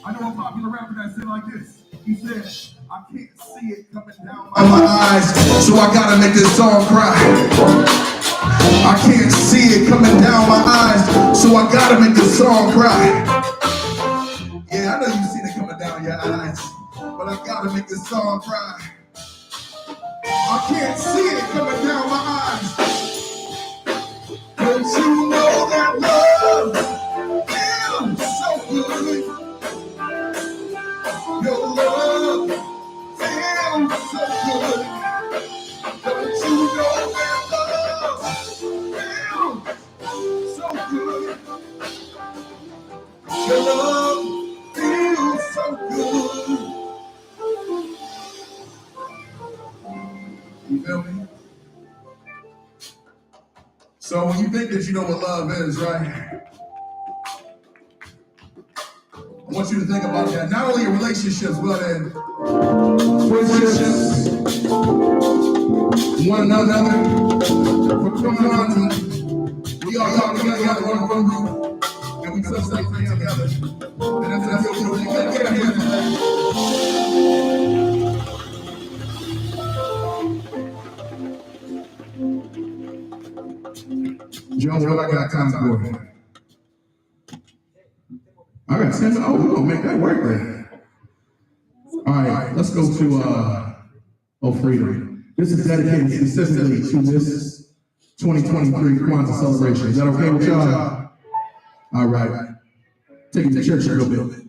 I know a popular rapper that said like this. He said, I can't see it coming down my eyes, so I gotta make this song cry. I can't see it coming down my eyes, so I gotta make this song cry. Yeah, I know you seen it coming down your eyes, but I gotta make this song cry. I can't see it coming down my eyes. Don't you know that love feels so good? Your love feels so good. Don't you know that love feels so good? Your love feels so good. You feel me? So when you think that you know what love is, right? I want you to think about that. Not only in relationships, but in friendships, one another. Come on, we all come together on one roof, and we touch that thing together. And that's what we're doing. Get up here. Joe, what I got time for? I got 10 minutes. Oh, we're gonna make that work then. All right, let's go to Oh Freedom. This is dedicated specifically to this 2023 KWANZAA celebration. Is that okay with y'all? All right. Take it to church a little bit.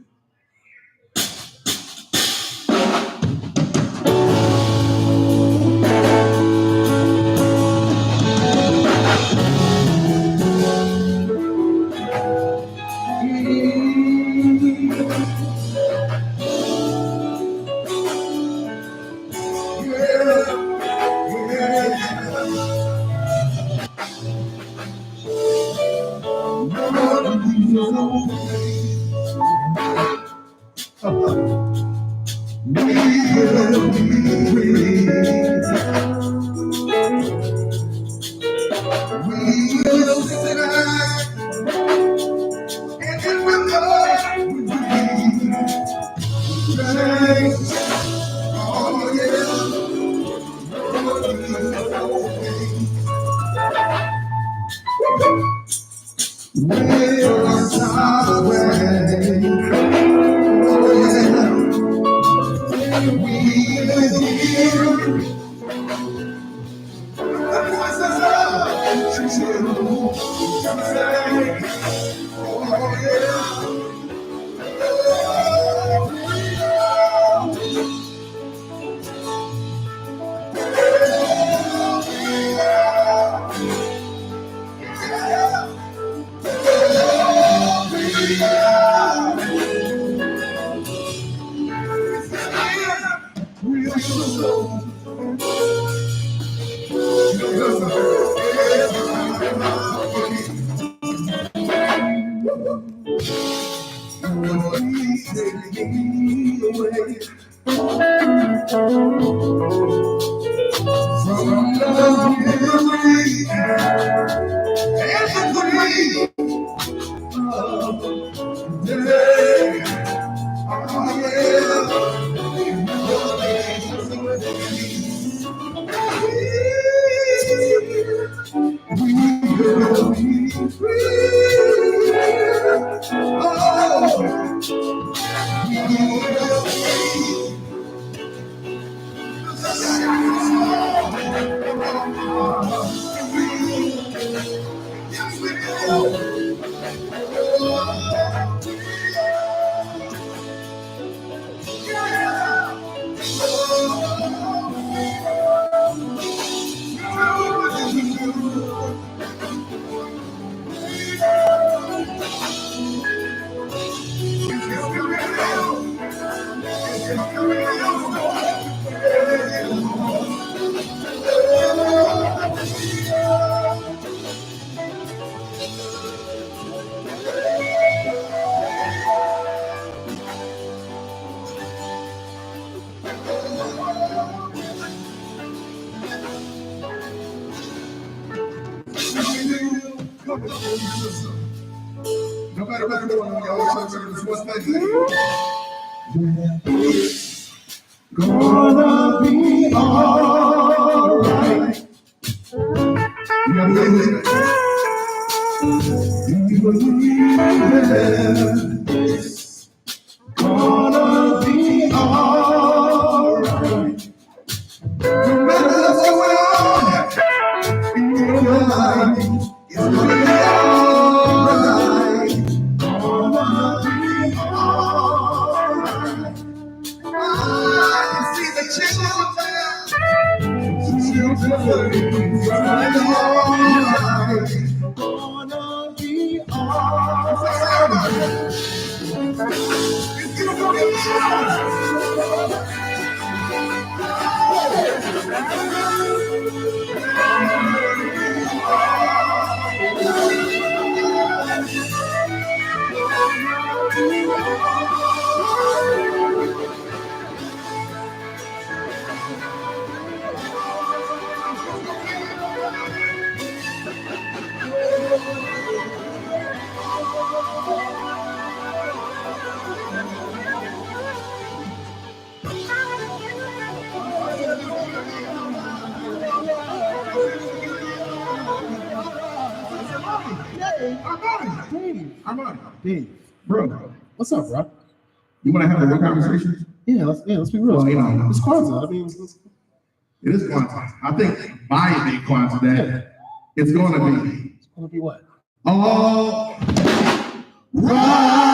No matter what you're doing, y'all always remember this one thing. Gonna be alright. You gotta believe it. You believe it. It's gonna be alright. No matter what's going on in your life, it's gonna be alright. Gonna be alright. I can see the children there. Children, it's gonna be alright. Gonna be alright. It's gonna be alright. Dave, Bro, what's up, bro? you want to have a real conversation? Yeah, let's be real. Well, you know, It's Kwanzaa. I mean, it is Kwanzaa. I think by the Kwanzaa that it's going to be it's gonna be what? all right.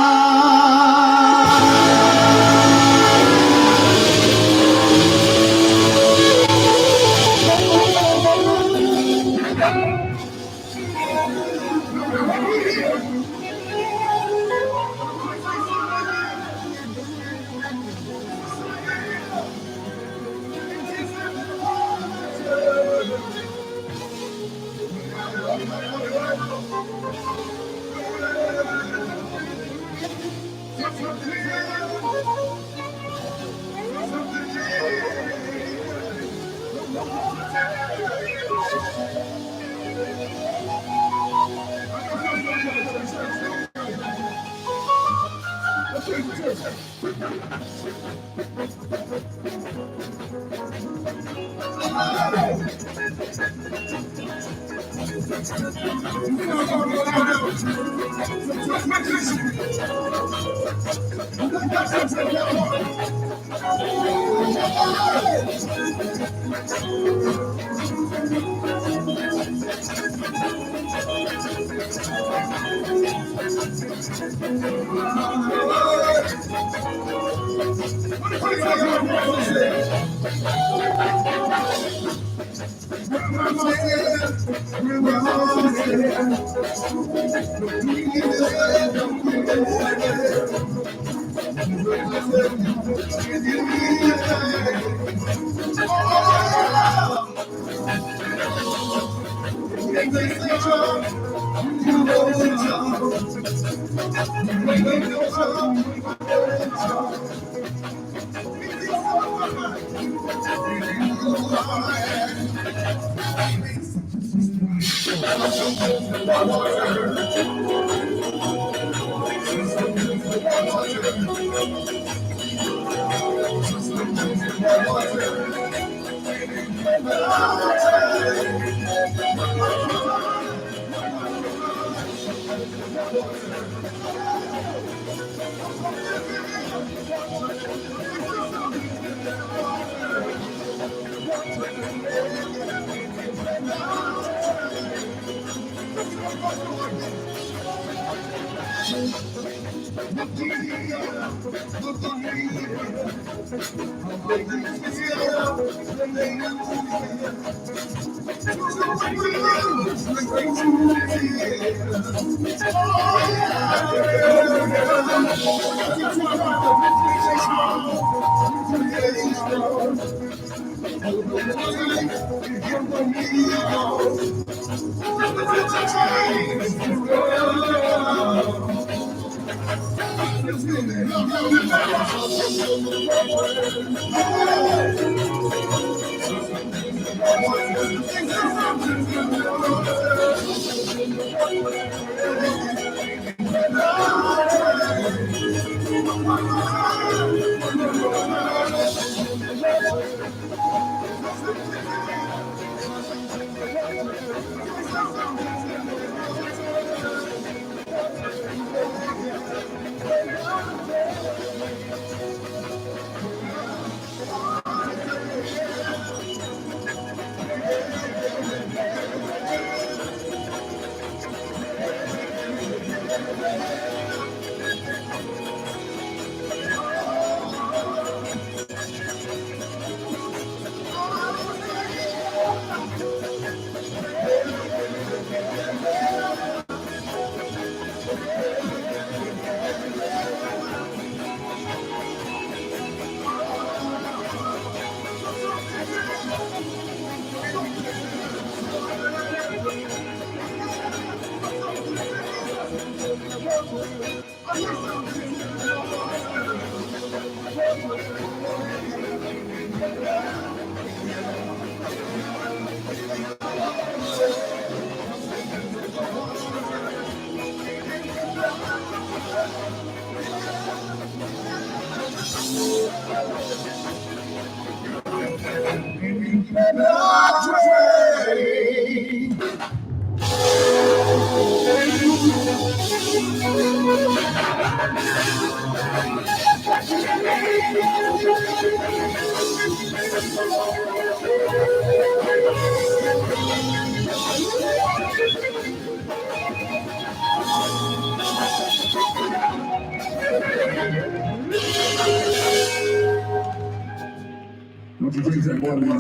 Don't you drink that water, man.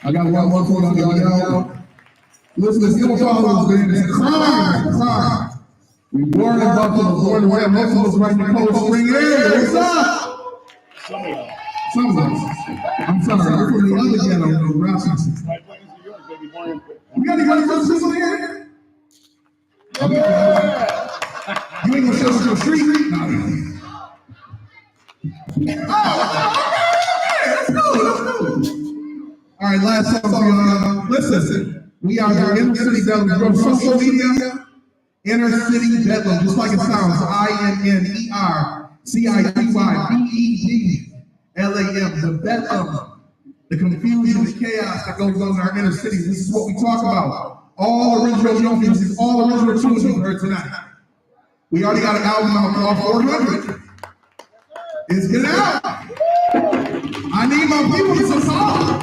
I got one more quote on y'all. Listen, your followers, man, it's crime. We born in Buffalo, born and raised, most of us right in the Cold Spring area. What's up? Some of us. I'm sorry, we're from the other ghetto, the Rasmussen. You got anybody Rasmussen here? You ain't gonna show us your street? No. Let's go. All right, last song for y'all. Listen, we are here in the city Bedlam. Social media, Inner City Bedlam, just like it sounds. INNERCITYBEDLAM. The Bedlam, the confusion, the chaos that goes on in our inner cities. This is what we talk about. All original young music, all original tunes you heard tonight. We already got an album out called 400. It's getting out. I need my people to support.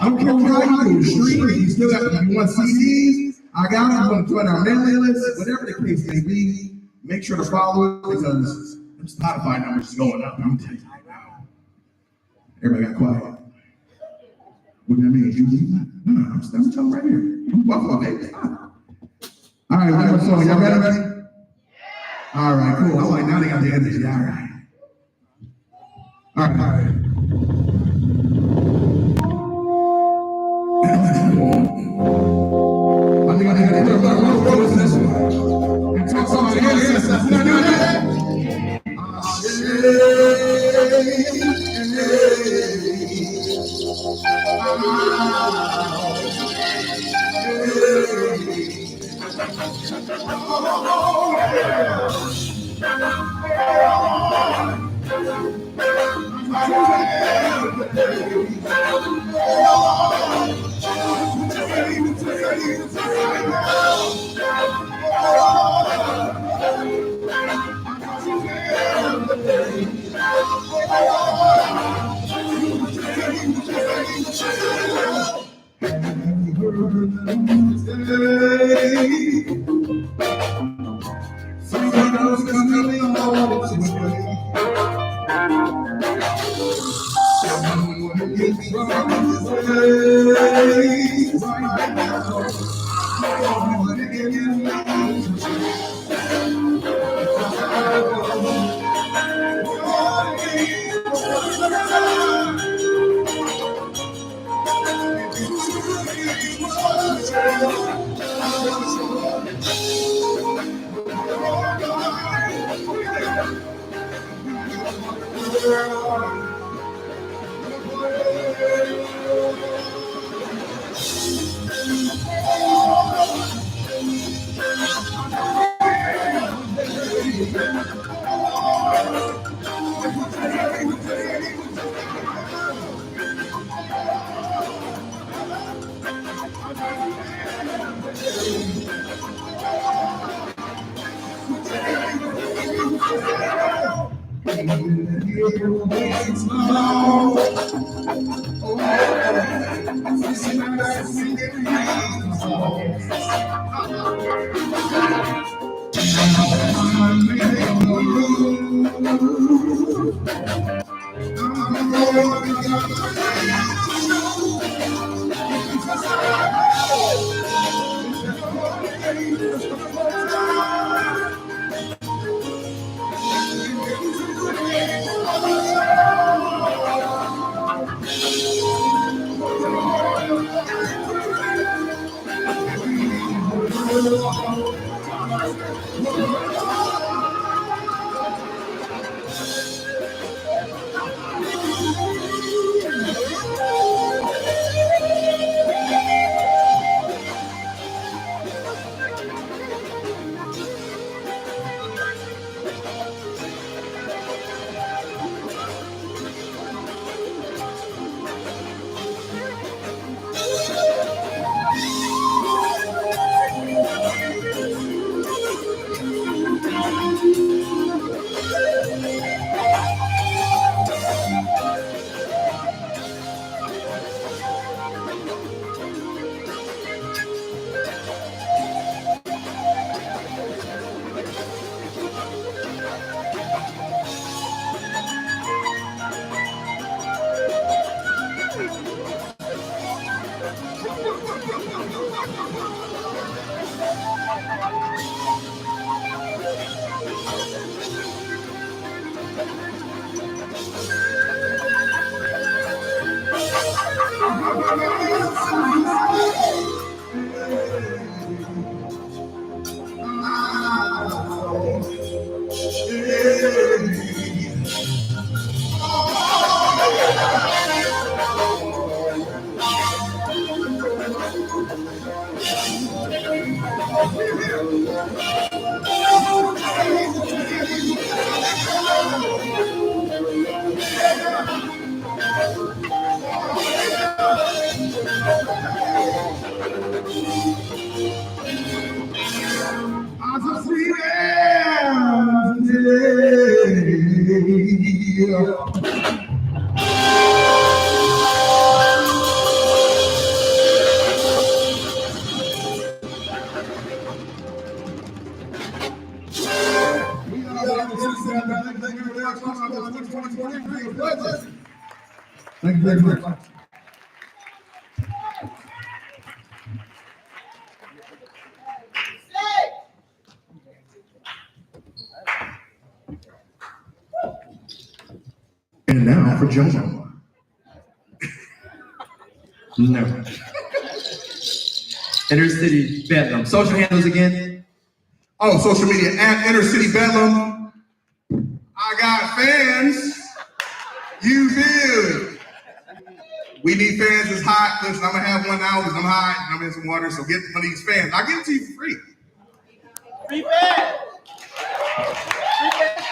I don't care how you do streaming, you still got you want CDs. I got them. I'm going to put our mailing list, whatever the case may be. Make sure to follow it because them Spotify numbers is going up. I'm telling you right now. Everybody got quiet. What does that mean? You leave that? No, I'm telling right here. You Buffalo, baby. All right, one more song. Y'all ready? All right, cool. I'm like, now they got the energy. All right. All right. I think I need to put a little roll in this one. And talk about the ancestors. Can I do that? Thank you very much. And now for JoJo. No. Inner City Bedlam. Social handles again. Oh, social media at Inner City Bedlam. I got fans. You did. We need fans that's hot. Listen, I'm gonna have one now because I'm hot and I'm in some water. So get one of these fans. I'll give it to you for free. Free fans. Free fans.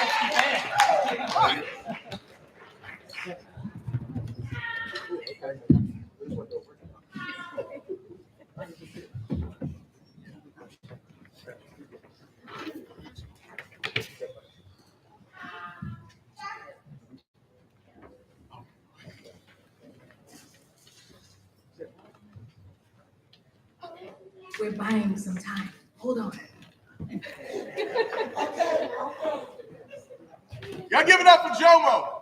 We're buying some time. Hold on. Y'all give it up for Jomo.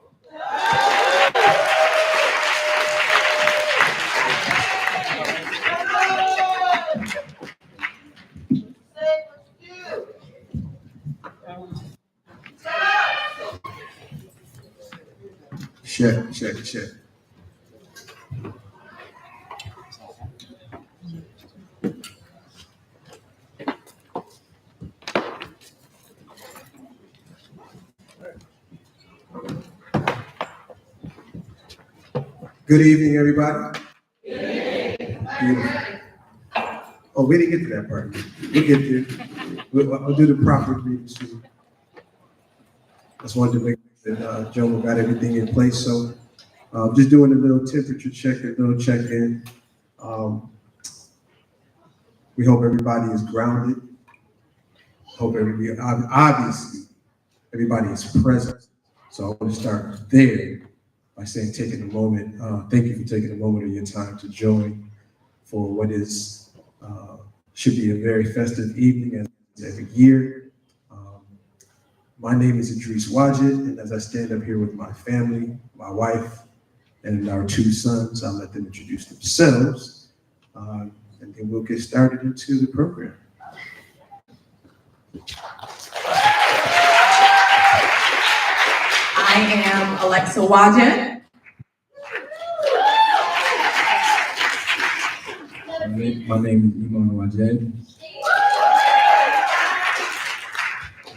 Shit. Good evening, everybody. Beautiful. Oh, we didn't get to that part. We'll get there. We'll do the proper greeting. Just wanted to make sure that Joe got everything in place. So just doing a little temperature check, a little check-in. We hope everybody is grounded. Hope obviously, everybody is present. So I want to start there by saying, taking a moment, thank you for taking a moment of your time to join for what is, should be a very festive evening as every year. My name is Idris Wajid, and as I stand up here with my family, my wife, and our 2 sons, I'll let them introduce themselves, and then we'll get started into the program. I am Alexa Wajid. My name is Iman Wajed.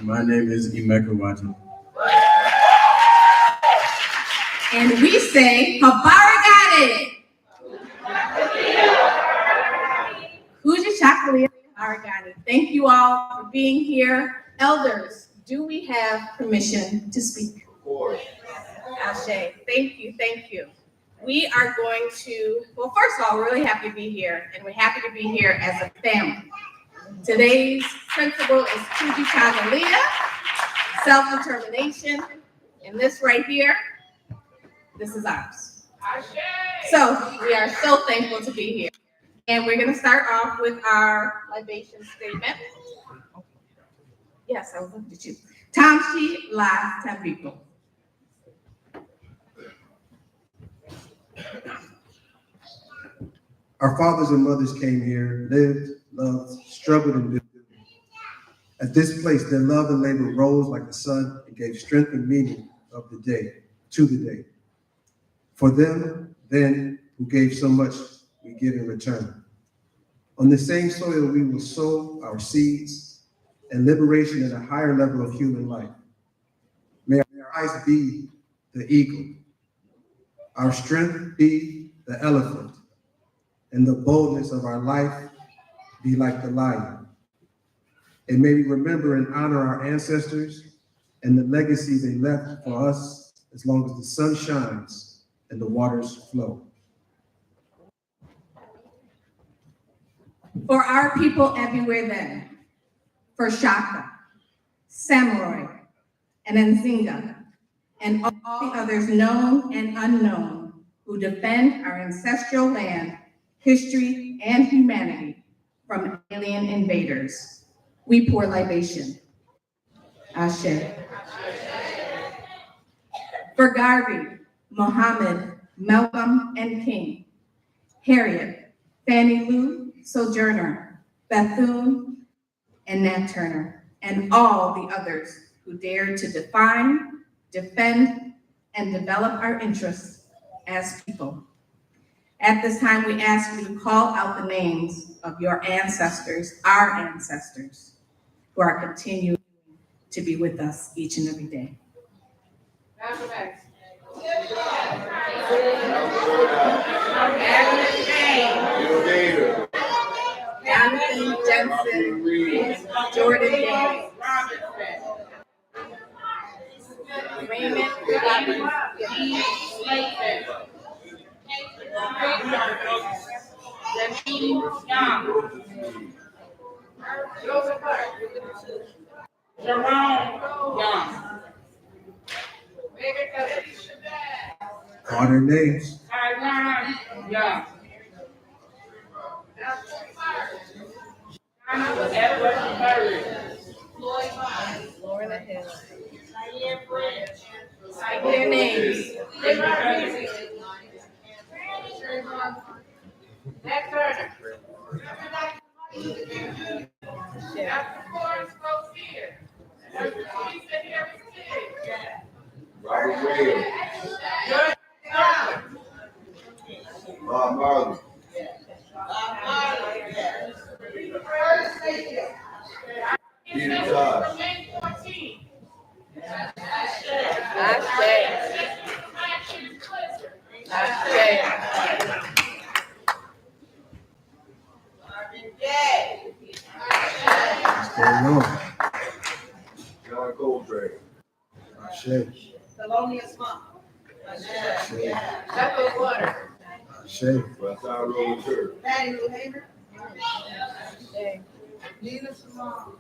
My name is Emeka Wajid. And we say, Habarigani. KUJICHAGULIA, Habarigani. Thank you all for being here. Elders, do we have permission to speak? Of course. Ashe, thank you, thank you. We are going to, well, first of all, we're really happy to be here, and we're happy to be here as a family. Today's principle is KUJICHAGULIA, self-determination, and this right here, this is ours. So we are so thankful to be here. And we're gonna start off with our libation statement. Yes, I was looking at you. Tamshi La Tamrico. Our fathers and mothers came here, lived, loved, struggled, and lived. At this place, their love and labor rose like the sun and gave strength and meaning of the day, to the day. For them, then, who gave so much, we give in return. On the same soil, we will sow our seeds and liberation at a higher level of human life. May our eyes be the eagle, our strength be the elephant, and the boldness of our life be like the lion. And may we remember and honor our ancestors and the legacy they left for us as long as the sun shines and the waters flow. For our people everywhere then, for Shaka, Samurai, and Nzinga, and all the others known and unknown who defend our ancestral land, history, and humanity from alien invaders, we pour libation. Ashe. For Garvey, Muhammad, Malcolm, and King, Harriet, Fannie Lou, Sojourner, Bethune, and Nat Turner, and all the others who dared to define, defend, and develop our interests as people. At this time, we ask you to call out the names of your ancestors, our ancestors, who are continuing to be with us each and every day. Jonathan Jensen, Jordan Davis, Raymond Call their names. Lorna Hill. Their names. Robert Williams. Bob Marley. Peter Tosh. What's going on? John Coltrane. Ashe. Thelonious Monk. That was water. Ashe. Patty Lou Hamer. Nina Simone.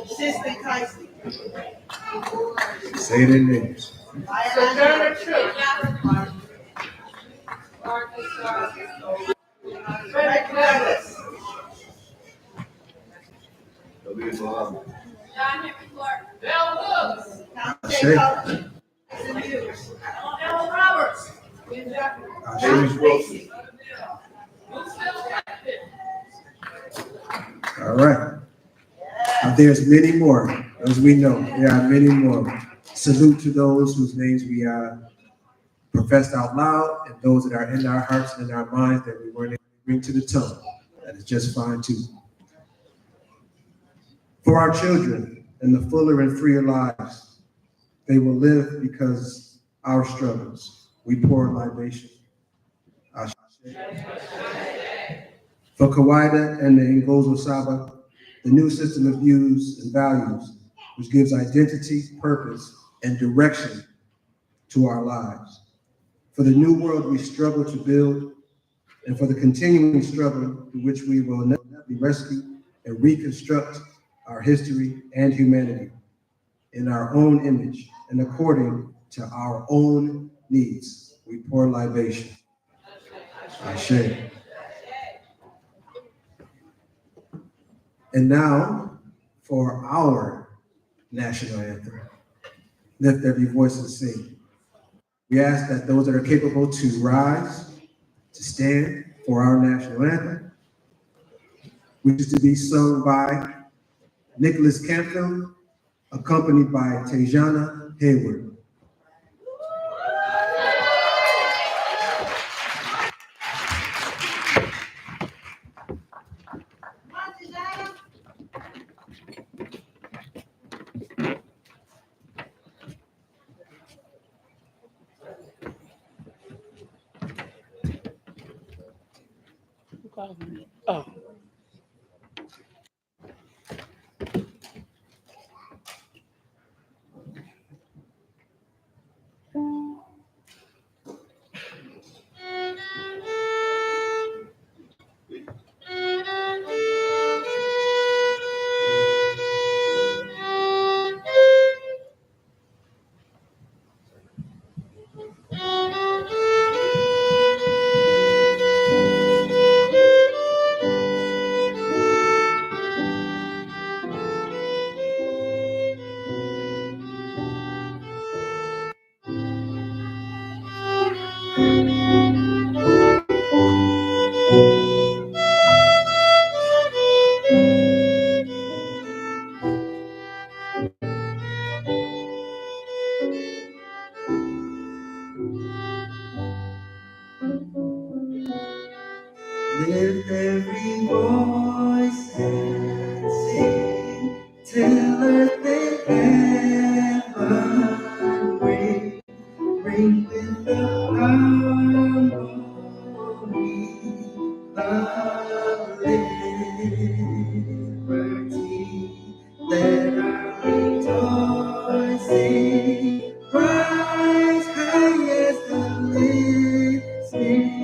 Sister Tyson. Say their names. Sojourner Truth. Frederick Douglass. John Henry Clark. Bell Hooks. Ashe. Jason Hughes. L. Roberts. Ashe. All right. Now, there's many more, as we know. There are many more. Salute to those whose names we professed out loud, and those that are in our hearts and in our minds that we weren't able to bring to the tongue. That is just fine too. For our children and the fuller and freer lives they will live because our struggles, we pour libation. Ashe. For Kawaida and the Ngozo Saba, the new system of views and values, which gives identity, purpose, and direction to our lives. For the new world we struggle to build, and for the continuing struggle through which we will never be rescued and reconstruct our history and humanity in our own image and according to our own needs. We pour libation. Ashe. And now for our national anthem. Lift every voice and sing. We ask that those that are capable to rise, to stand for our national anthem, which is to be sung by Nicholas Campbell, accompanied by Tejana Hayward. Oh. Lift every voice and sing till earth and heaven ring with the harmony of liberty. Let our rejoicing rise high as the listening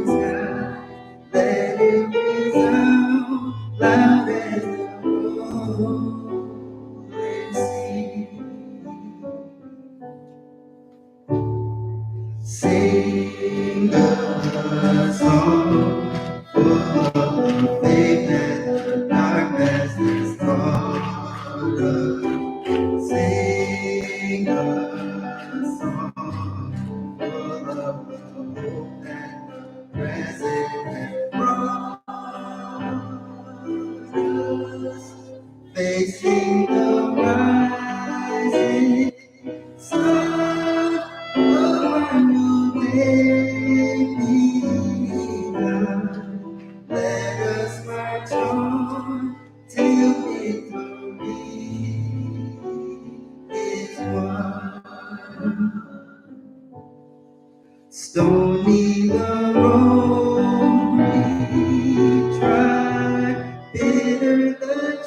sky. Let it resound loud as the rolling sea. Sing a song full of faith that the darkness is taught us. Sing a song full of the hope that the present has brought us. Facing the rising sun of our new day begun. Let us march on till victory is won. Stony the road we trod, bitter the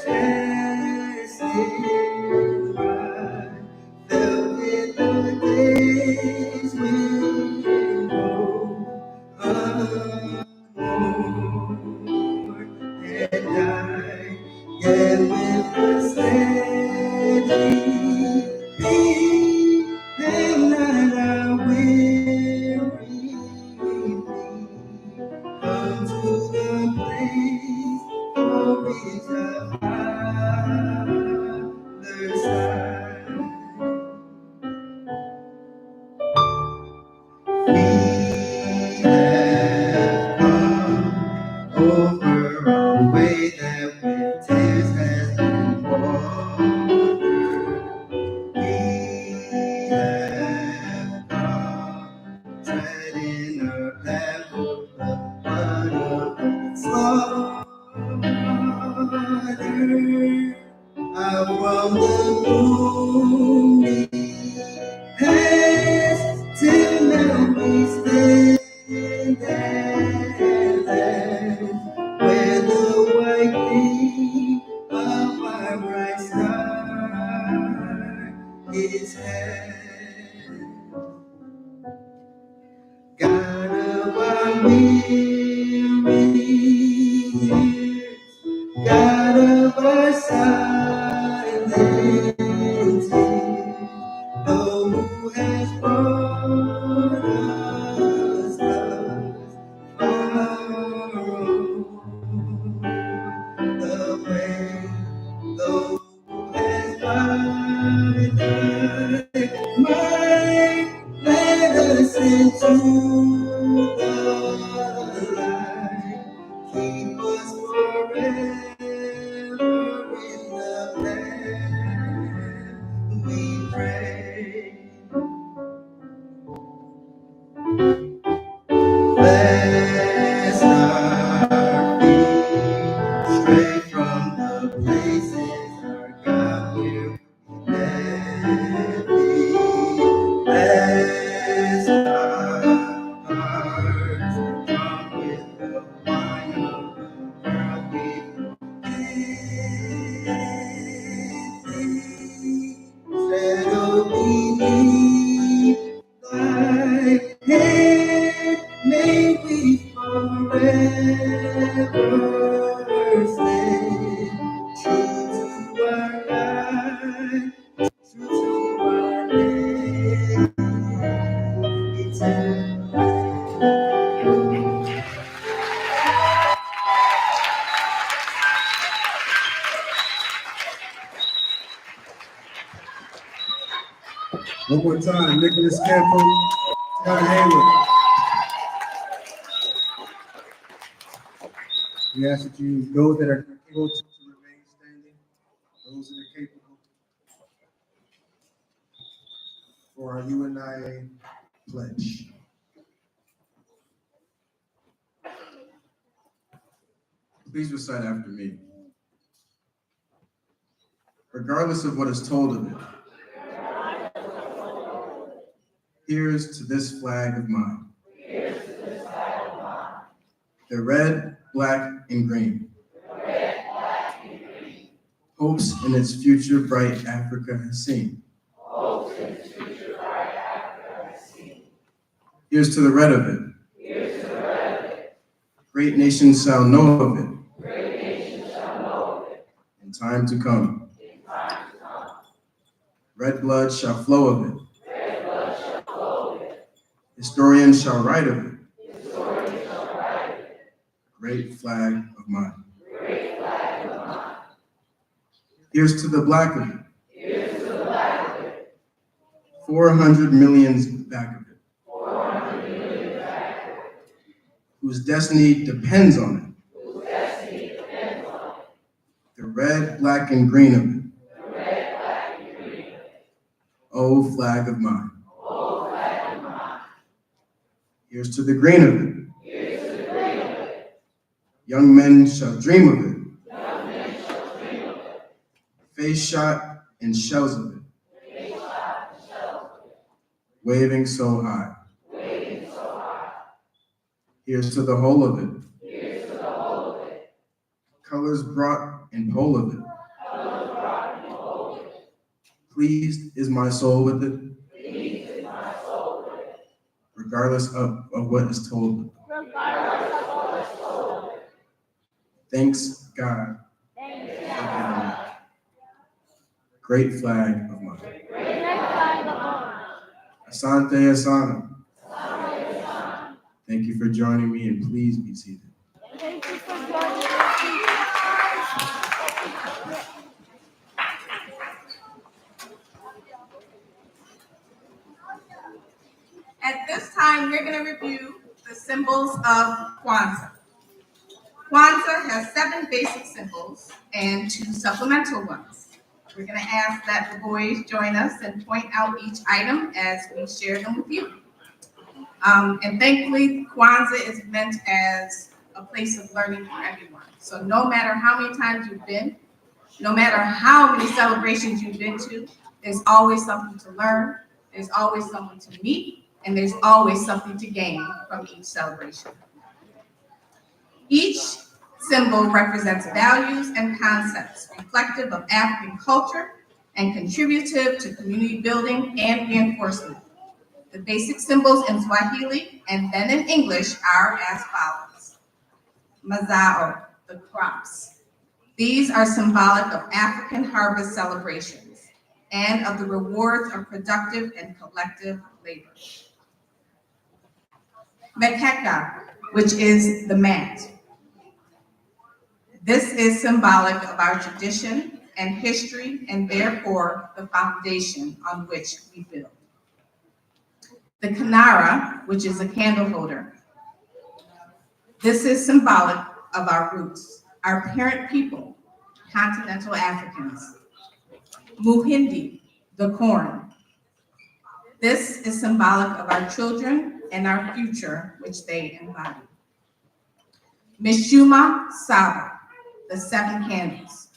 Out from the gloomy past till now we stand at last, where the white beam of our bright star is had. God of our weary years, God of our silent tears, know who has brought us thus far on the way, though who has guided thy might, led us into the light, keep us forever in the land, we pray. Bless our feet, straight from the places our God will let be. Bless our hearts, drunk with the wine of the world we settle beneath thy hand, may we forever stand true to our God, true to our name eternal. One more time, Nicholas Campbell, John Hayward. We ask that you, those that are able to remain standing, those that are capable, for our UNIA pledge. Please recite after me. Regardless of what is told of it, here's to this flag of mine. The red, black, and green. Hopes in its future bright Africa has seen. Here's to the red of it. Great nations shall know of it. In time to come. Red blood shall flow of it. Historians shall write of it. Great flag of mine. Here's to the black of it. 400 millions back of it. Whose destiny depends on it. The red, black, and green of it. Oh, flag of mine. Here's to the green of it. Young men shall dream of it. Face shot and shells of it. Waving so high. Here's to the whole of it. Colors brought and pole of it. Pleased is my soul with it. Regardless of what is told. Thanks God. Great flag of mine. Asante Asana. Thank you for joining me, and please be seated. At this time, we're going to review the symbols of KWANZAA. KWANZAA has 7 basic symbols and 2 supplemental ones. We're going to ask that the boys join us and point out each item as we share them with you. And thankfully, KWANZAA is meant as a place of learning for everyone. So no matter how many times you've been, No matter how many celebrations you've been to, there's always something to learn, there's always someone to meet, and there's always something to gain from each celebration. Each symbol represents values and concepts reflective of African culture and contributive to community building and reinforcement. The basic symbols in Swahili and then in English are as follows. Mazao, the crops. These are symbolic of African harvest celebrations and of the rewards of productive and collective labor. Mekeka, which is the mat. This is symbolic of our tradition and history, and therefore the foundation on which we build. The Kanara, which is a candle holder. This is symbolic of our roots, our parent people, continental Africans. Muhindi, the corn. This is symbolic of our children and our future, which they embody. Mishuma Saba, the 7 candles.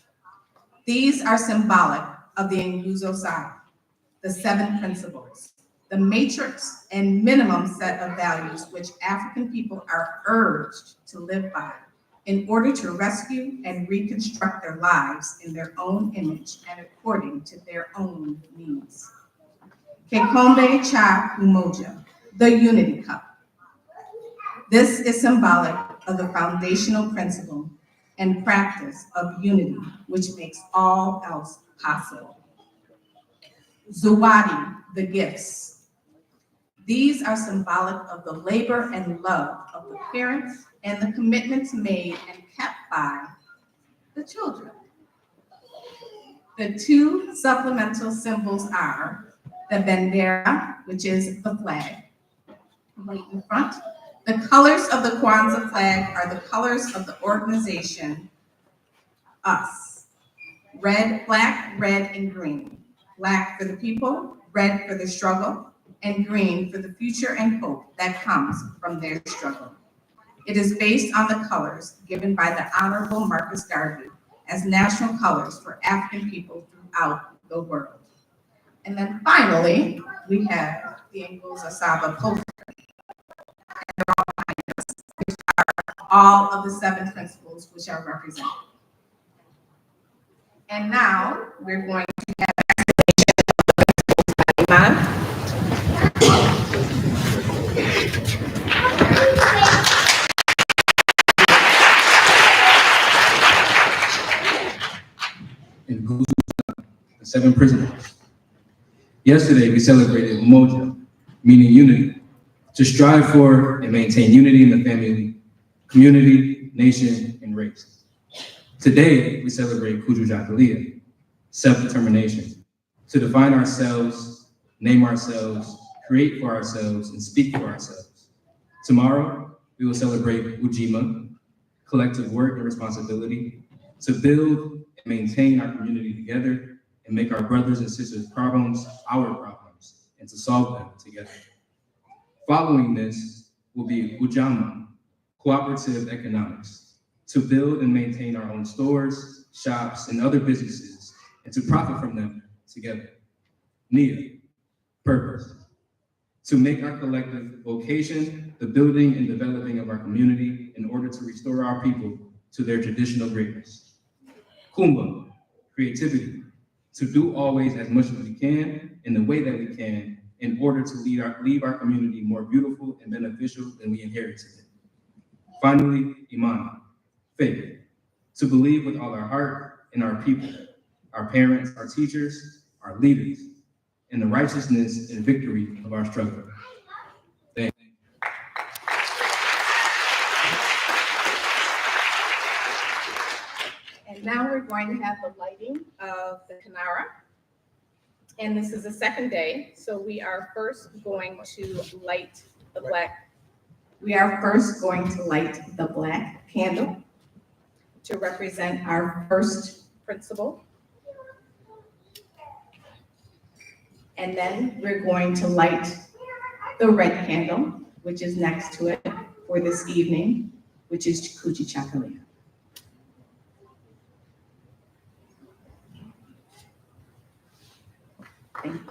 These are symbolic of the Nguzo Saba, the 7 principles, the matrix and minimum set of values which African people are urged to live by in order to rescue and reconstruct their lives in their own image and according to their own needs. Kekombe Cha Umoja, the unity cup. This is symbolic of the foundational principle and practice of unity, which makes all else possible. Zawadi, the gifts. These are symbolic of the labor and love of the parents and the commitments made and kept by the children. The 2 supplemental symbols are the bandera, which is the flag, right in front. The colors of the KWANZAA flag are the colors of the organization, us. Red, black, red, and green. Black for the people, red for the struggle, and green for the future and hope that comes from their struggle. It is based on the colors given by the Honorable Marcus Garvey as national colors for African people throughout the world. And then finally, we have the Nguzo Saba poster. All of the 7 principles which are represented. And now we're going to have Iman. And Nguzo, the 7 principles. Yesterday, we celebrated Umoja, meaning unity, to strive for and maintain unity in the family, community, nation, and race. Today, we celebrate KUJICHAGULIA, self-determination, to define ourselves, name ourselves, create for ourselves, and speak for ourselves. Tomorrow, we will celebrate Ujima, collective work and responsibility, to build and maintain our community together and make our brothers and sisters' problems our problems, and to solve them together. Following this will be Ujama, cooperative economics, to build and maintain our own stores, shops, and other businesses, and to profit from them together. Nia, purpose, to make our collective vocation the building and developing of our community in order to restore our people to their traditional greatness. Kumba, creativity, to do always as much as we can in the way that we can in order to leave our community more beautiful and beneficial than we inherited it. Finally, Iman, faith, to believe with all our heart in our people, our parents, our teachers, our leaders, in the righteousness and victory of our struggle. Thank you. And now we're going to have the lighting of the Kanara. And this is the second day, so we are first going to light the black. We are first going to light the black candle to represent our first principle. And then we're going to light the red candle, which is next to it for this evening, which is KUJICHAGULIA. Thank you.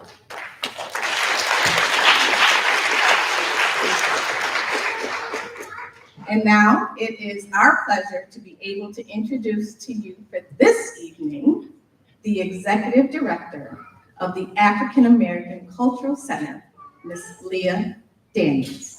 And now it is our pleasure to be able to introduce to you for this evening the Executive Director of the African American Cultural Center, Ms. Leah Daniels.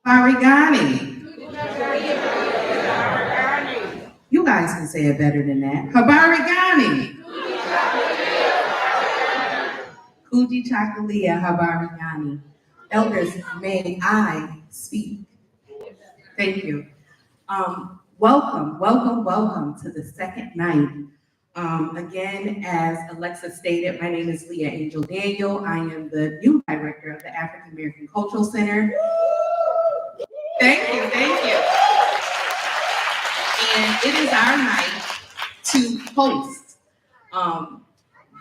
Harigani. You guys can say it better than that. Habarigani. Kujichagulia Habarigani. Elders, may I speak? Thank you. Welcome to the second night. Again, as Alexa stated, my name is Leah Angel Daniel. I am the new director of the African American Cultural Center. Thank you. And it is our night to host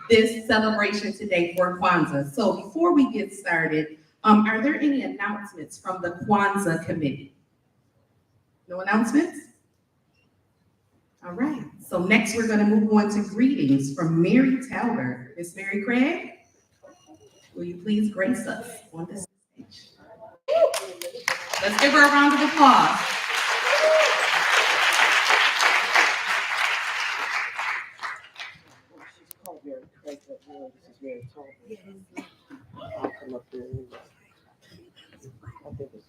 this celebration today for KWANZAA. So before we get started, are there any announcements from the KWANZAA committee? No announcements? All right, so next we're gonna move on to greetings from Mary Talbert. Miss Mary Craig, will you please grace us on this stage? Let's give her a round of applause. She's called Mary Craig, but really this is Mary Talbert. I'll come up there anyway. I think it's.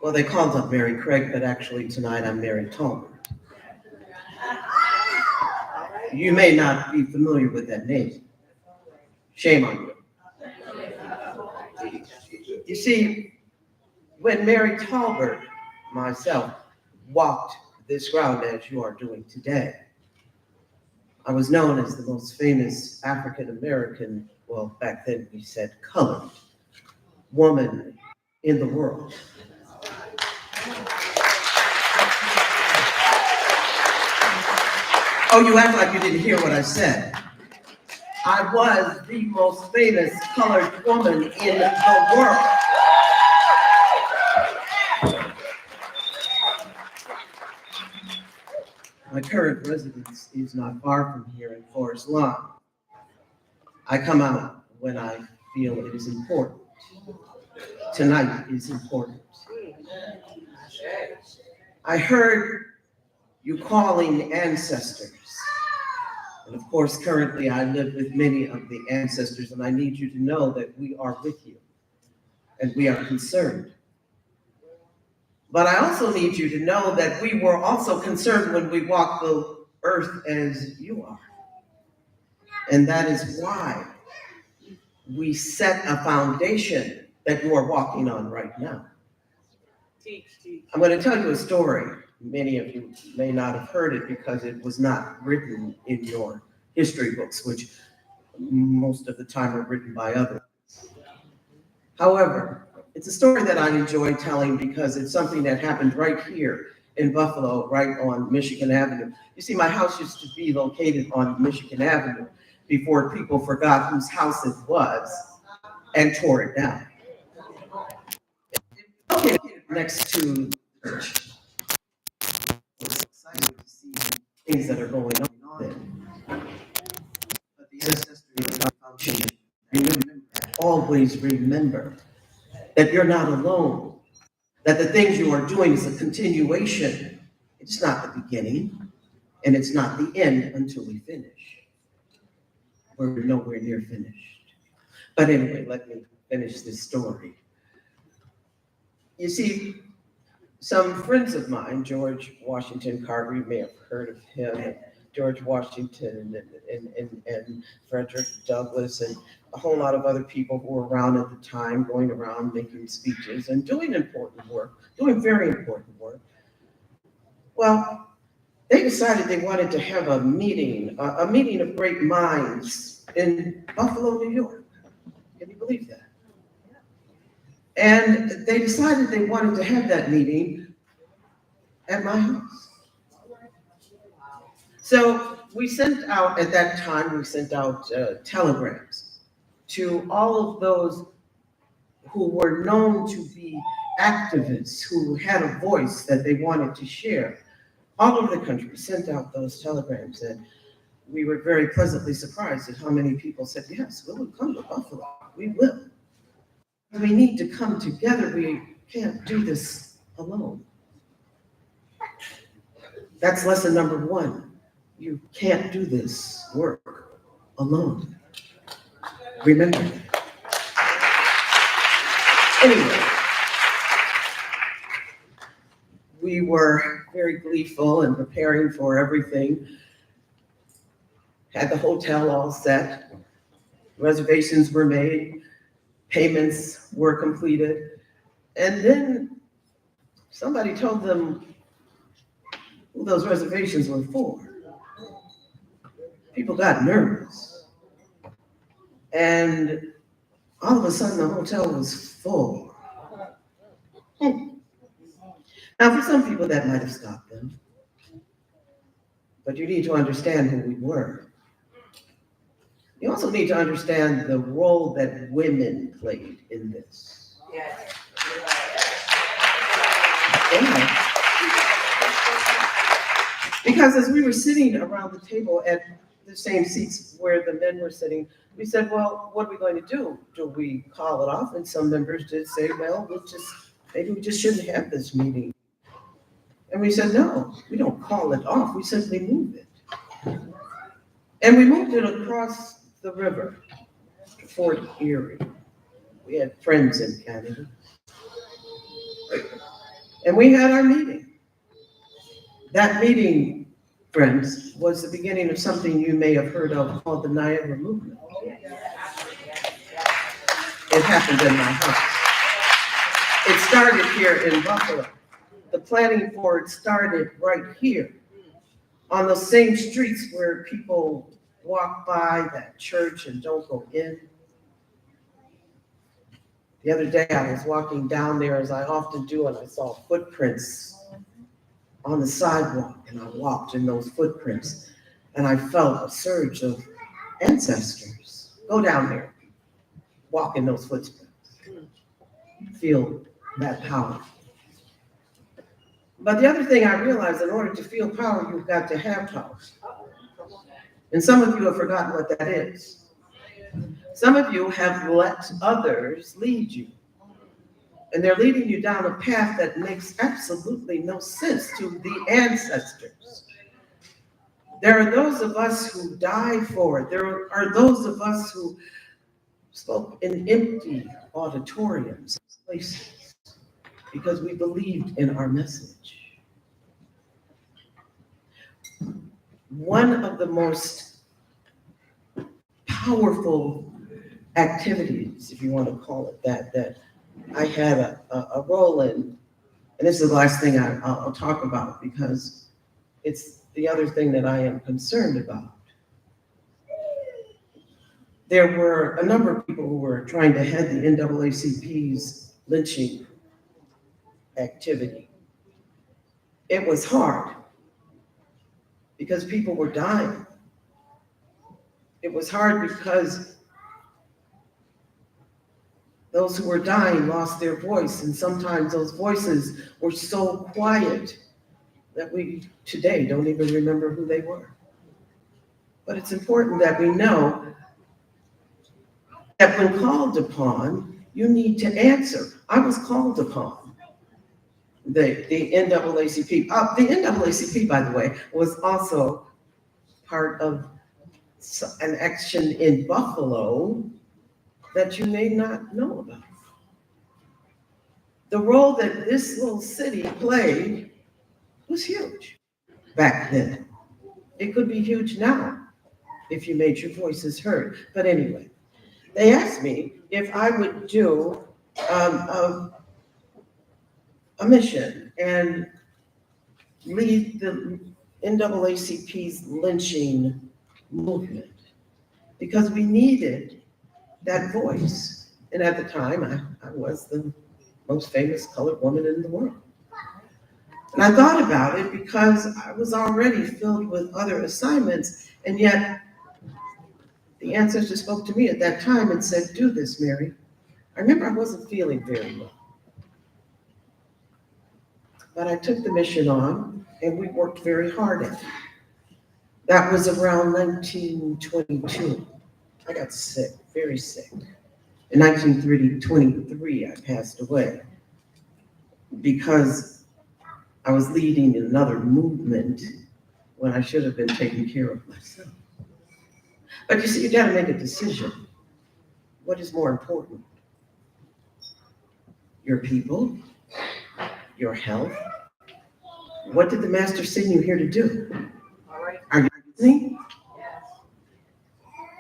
Well, they called up Mary Craig, but actually tonight I'm Mary Talbert. You may not be familiar with that name. Shame on you. You see, when Mary Talbert, myself, walked this ground as you are doing today, I was known as the most famous African American, well, back then we said colored, woman in the world. Oh, you act like you didn't hear what I said. I was the most famous colored woman in the world. My current residence is not far from here in Forest Lawn. I come out when I feel it is important. Tonight is important. I heard you calling ancestors. And of course, currently I live with many of the ancestors, and I need you to know that we are with you and we are concerned. But I also need you to know that we were also concerned when we walked the earth as you are. And that is why we set a foundation that you are walking on right now. I'm going to tell you a story. Many of you may not have heard it because it was not written in your history books, which most of the time are written by others. However, it's a story that I enjoy telling because it's something that happened right here in Buffalo, right on Michigan Avenue. You see, my house used to be located on Michigan Avenue before people forgot whose house it was and tore it down. It's located next to the church. It's exciting to see things that are going on there. But the ancestry foundation, always remember that you're not alone, that the things you are doing is a continuation. It's not the beginning, and it's not the end until we finish. We're nowhere near finished. But anyway, let me finish this story. You see, some friends of mine, George Washington Carver, you may have heard of him, George Washington and Frederick Douglass and a whole lot of other people who were around at the time, going around making speeches and doing important work, doing very important work. Well, they decided they wanted to have a meeting of great minds in Buffalo, New York. Can you believe that? And they decided they wanted to have that meeting at my house. So we sent out, at that time, we sent out telegrams to all of those who were known to be activists, who had a voice that they wanted to share. All over the country, sent out those telegrams, and we were very pleasantly surprised at how many people said, yes, we will come to Buffalo, we will. We need to come together, we can't do this alone. That's lesson number one. You can't do this work alone. Remember that. Anyway, we were very gleeful and preparing for everything. Had the hotel all set. Reservations were made. Payments were completed. And then somebody told them who those reservations were for. People got nervous. And all of a sudden the hotel was full. Now, for some people that might have stopped them. But you need to understand who we were. You also need to understand the role that women played in this. Yes. Yeah. Because as we were sitting around the table at the same seats where the men were sitting, we said, well, what are we going to do? Do we call it off? And some members did say, well, maybe we just shouldn't have this meeting. And we said, no, we don't call it off. We simply move it. And we moved it across the river to Fort Erie. We had friends in Canada. And we had our meeting. That meeting, friends, was the beginning of something you may have heard of called the Niagara Movement. It happened in my house. It started here in Buffalo. The planning for it started right here on the same streets where people walk by that church and don't go in. The other day I was walking down there, as I often do, and I saw footprints on the sidewalk, and I walked in those footprints, and I felt a surge of ancestors. Go down there, walk in those footprints, feel that power. But the other thing I realized, in order to feel power, you've got to have power. And some of you have forgotten what that is. Some of you have let others lead you. And they're leading you down a path that makes absolutely no sense to the ancestors. There are those of us who died for it. There are those of us who spoke in empty auditoriums, places, because we believed in our message. One of the most powerful activities, if you want to call it that I had a role in, and this is the last thing I'll talk about because it's the other thing that I am concerned about. There were a number of people who were trying to head the NAACP's lynching activity. It was hard because people were dying. It was hard because those who were dying lost their voice, and sometimes those voices were so quiet that we today don't even remember who they were. But it's important that we know that when called upon, you need to answer. I was called upon. The NAACP. The NAACP, by the way, was also part of an action in Buffalo that you may not know about. The role that this little city played was huge back then. It could be huge now if you made your voices heard. But anyway, they asked me if I would do a mission and lead the NAACP's lynching movement because we needed that voice. And at the time, I was the most famous colored woman in the world. And I thought about it because I was already filled with other assignments, and yet the ancestor spoke to me at that time and said, do this, Mary. I remember I wasn't feeling very well. But I took the mission on, and we worked very hard at it. That was around 1922. I got sick, very sick. In 1923, I passed away because I was leading another movement when I should have been taking care of myself. But you see, you gotta make a decision. What is more important? Your people, your health. What did the master send you here to do? Are you listening?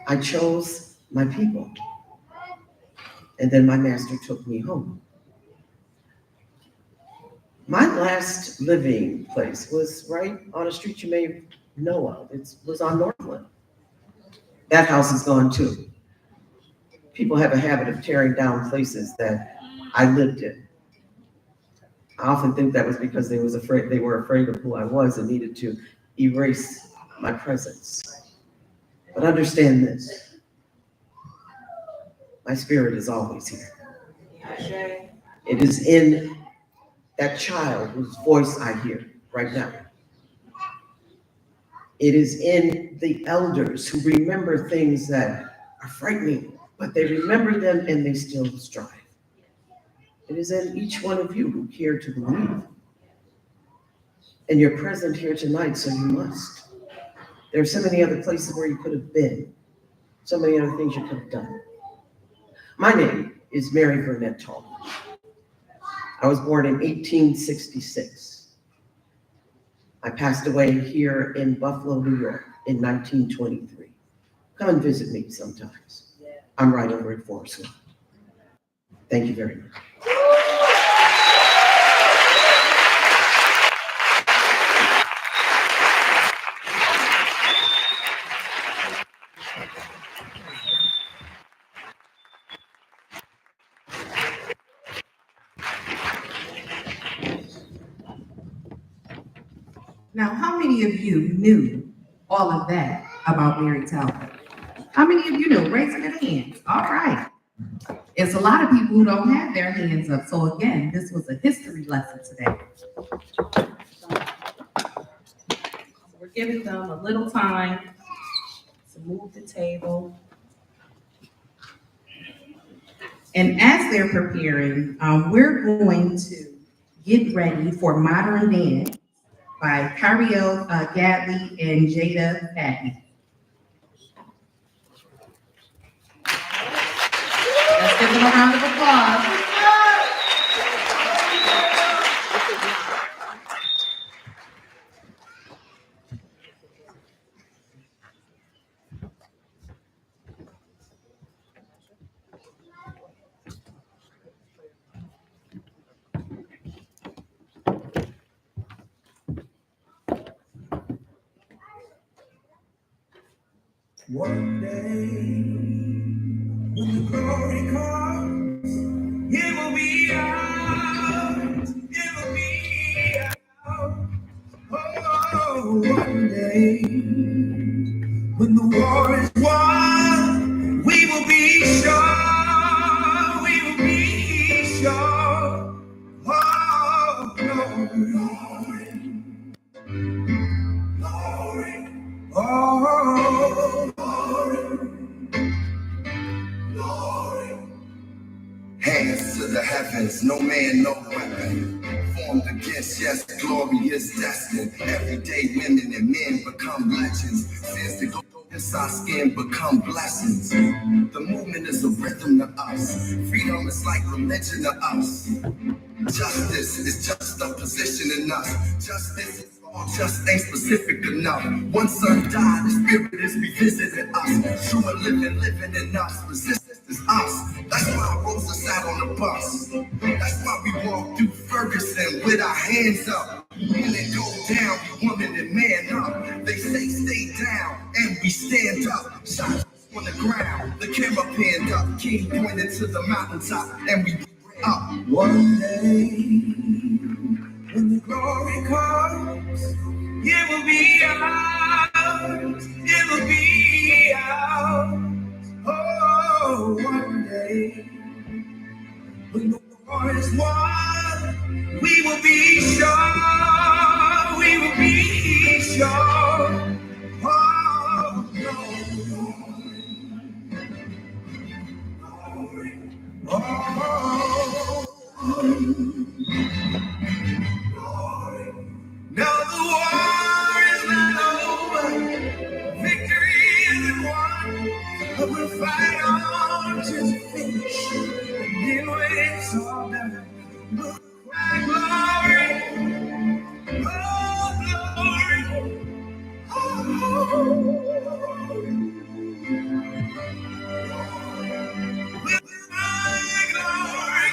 I chose my people. And then my master took me home. My last living place was right on a street you may know of. It was on Northland. That house is gone too. People have a habit of tearing down places that I lived in. I often think that was because they were afraid of who I was and needed to erase my presence. But understand this. My spirit is always here. It is in that child whose voice I hear right now. It is in the elders who remember things that are frightening, but they remember them and they still strive. It is in each one of you who care to believe. And you're present here tonight, so you must. There are so many other places where you could have been, so many other things you could have done. My name is Mary Burnett Tallman. I was born in 1866. I passed away here in Buffalo, New York in 1923. Come and visit me sometimes. I'm right over at Forest Lawn. Thank you very much. Now, how many of you knew all of that about Mary Talbot? How many of you knew? Raise your hands. All right. It's a lot of people who don't have their hands up. So again, this was a history lesson today. We're giving them a little time to move the table. And as they're preparing, we're going to get ready for Modern Dance by Cariel Gadley and Jada Patton. Let's give them a round of applause. One day, when the glory comes, it will be out, it will be out. Oh, one day, when the war is won, we will be sure, we will be sure. Oh, glory, glory, oh, hands to the heavens, no man, no weapon formed against, yes, glory is destined. Every day women and men become legends. Sins that go against our skin become blessings. The movement is a rhythm to us. Freedom is like religion to us. Justice is just a position in us. Justice is Just ain't specific enough. One son died, the spirit is revisiting us. True and living in us. Resistance is us. That's why Rosa sat on the bus. That's why we walk through Ferguson with our hands up. When it go down, we woman and man up. They say stay down, and we stand up. Shots on the ground, the camera panned up. King pointed to the mountaintop, and we up. One day, when the glory comes, it will be ours. It will be ours. Oh, one day, when the war is won, we will be sure. We will be sure. Oh, no. Oh, now the war is not over, victory isn't won, but we'll fight on till the finish. Then when it's all done, we'll cry glory, oh glory, oh. We'll cry glory,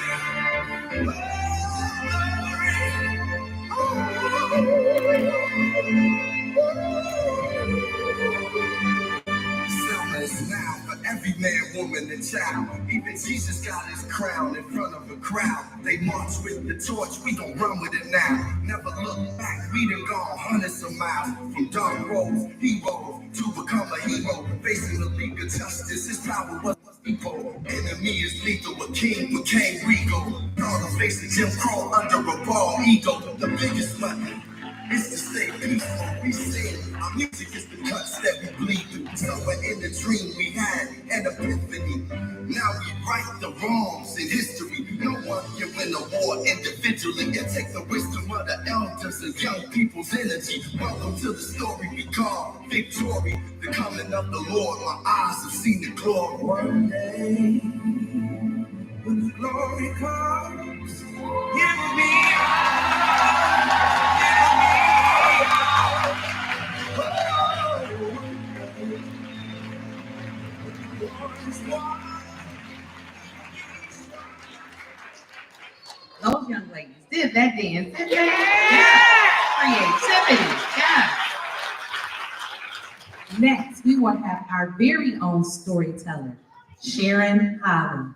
Selma's now for every man, woman, and child. Even Jesus got his crown in front of a crowd. They march with the torch, we gon' run with it now. Never look back, we done gone hundreds of miles. From dark roads, heroes, to become a hero. Facing the league of justice, his power was people. Enemy is lethal, a king became regal. All the faces Jim Crow under a ball ego. The biggest weapon is to stay peaceful. We sing, our music is the cuts that we bleed through. Somewhere in the dream we had an epiphany. Now we right the wrongs in history. No one can win a war individually. It takes the wisdom of the elders and young people's energy. Welcome to the story we call victory. The coming of the Lord, my eyes have seen the glory. One day, when the glory comes, it will be ours. Those young ladies did that dance, didn't they? Yeah. Creativity, yeah. Next, we will have our very own storyteller, Sharon Holly.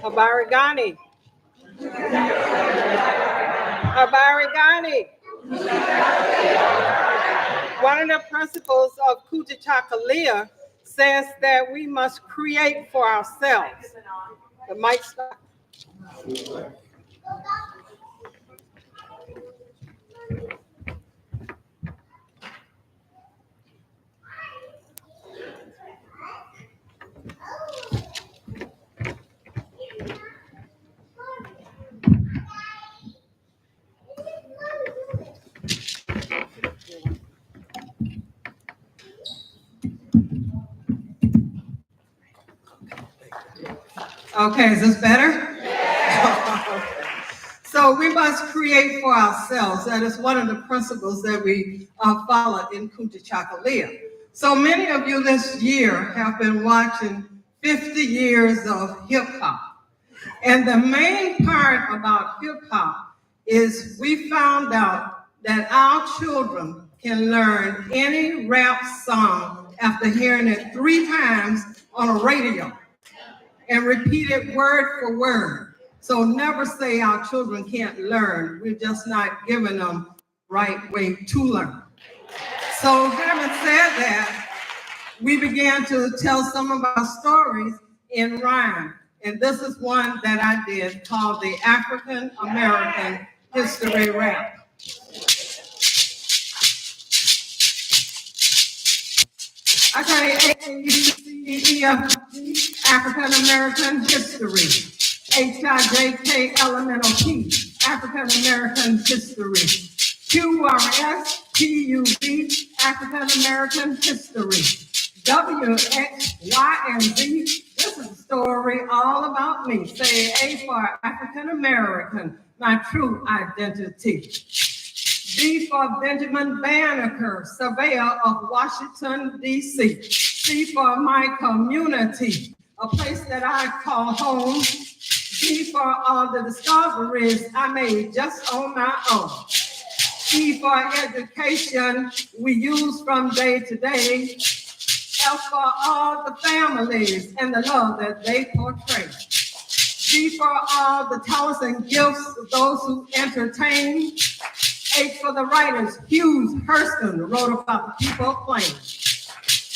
Habarigani. Habarigani. One of the principles of KUJICHAGULIA says that we must create for ourselves. The mic stop. Okay, is this better? Yeah. So we must create for ourselves. That is one of the principles that we follow in KUJICHAGULIA. So many of you this year have been watching 50 years of hip hop. And the main part about hip hop is we found out that our children can learn any rap song after hearing it 3 times on a radio and repeat it word for word. So never say our children can't learn. We're just not giving them the right way to learn. So having said that, we began to tell some of our stories in rhyme. And this is one that I did called the African American History Rap. Okay, AABCDEFG, African American History. HIJK Elemental P, African American History. QRS PUB, African American History. WXYZ, this is a story all about me. Say A for African American, my true identity. B for Benjamin Banneker, surveyor of Washington, D.C. C for my community, a place that I call home. D for all the discoveries I made just on my own. E for education we use from day to day. F for all the families and the love that they portray. G for all the talents and gifts of those who entertain. H for the writers Hughes Hurston wrote about the people playing.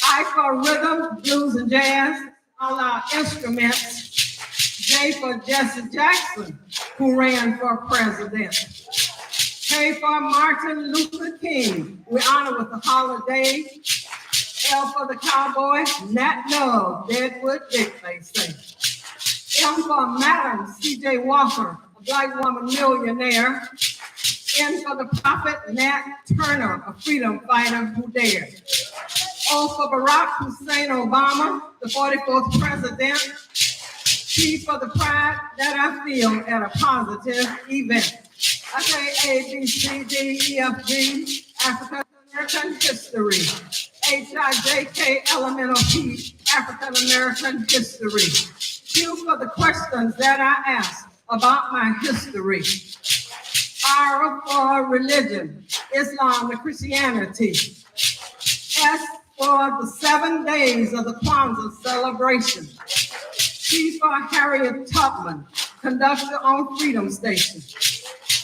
I for rhythm, blues, and jazz, all our instruments. J for Jesse Jackson, who ran for president. K for Martin Luther King, we honor with a holiday. L for the cowboy, Nat Love, Deadwood Dick, they say. M for Madam C.J. Walker, a black woman millionaire. N for the prophet, Nat Turner, a freedom fighter who dared. O for Barack Hussein Obama, the 44th president. P for the pride that I feel at a positive event. I say A, B, C, D, E, F, G, African American history. HIJK Elemental P, African American history. Q for the questions that I ask about my history. R for religion, Islam and Christianity. S for the 7 days of the KWANZAA celebration. T for Harriet Tubman, conductor on Freedom Station.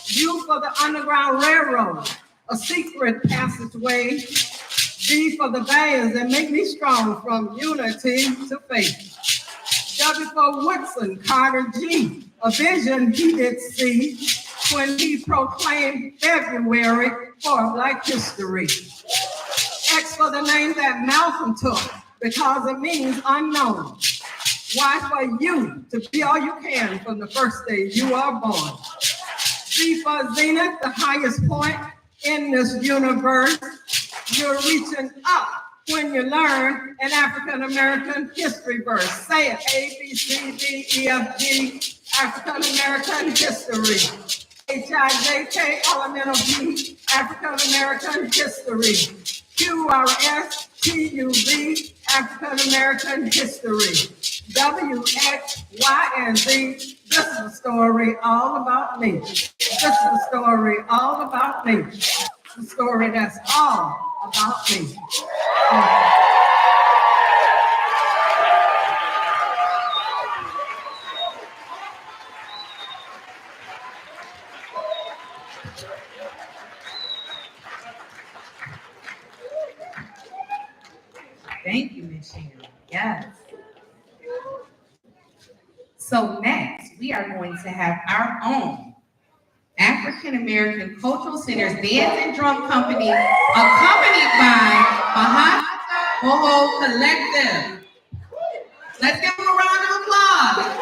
U for the Underground Railroad, a secret passageway. V for the values that make me strong from unity to faith. W for Woodson Carter G, a vision he did see when he proclaimed February for Black history. X for the name that Malcolm took because it means unknown. Y for you to be all you can from the first day you are born. Z for zenith, the highest point in this universe. You're reaching up when you learn an African American history verse. Say it, A, B, C, D, E, F, G, African American history. HIJK Elemental P, African American history. QRS PUB, African American history. WX, Y, and Z. This is a story all about me. This is a story all about me. It's a story that's all about me. Thank you, Ms. Sharon. Yes. So next, we are going to have our own African American Cultural Center's Dance and Drum Company, accompanied by Bahata Boho Collective. Let's give them a round of applause.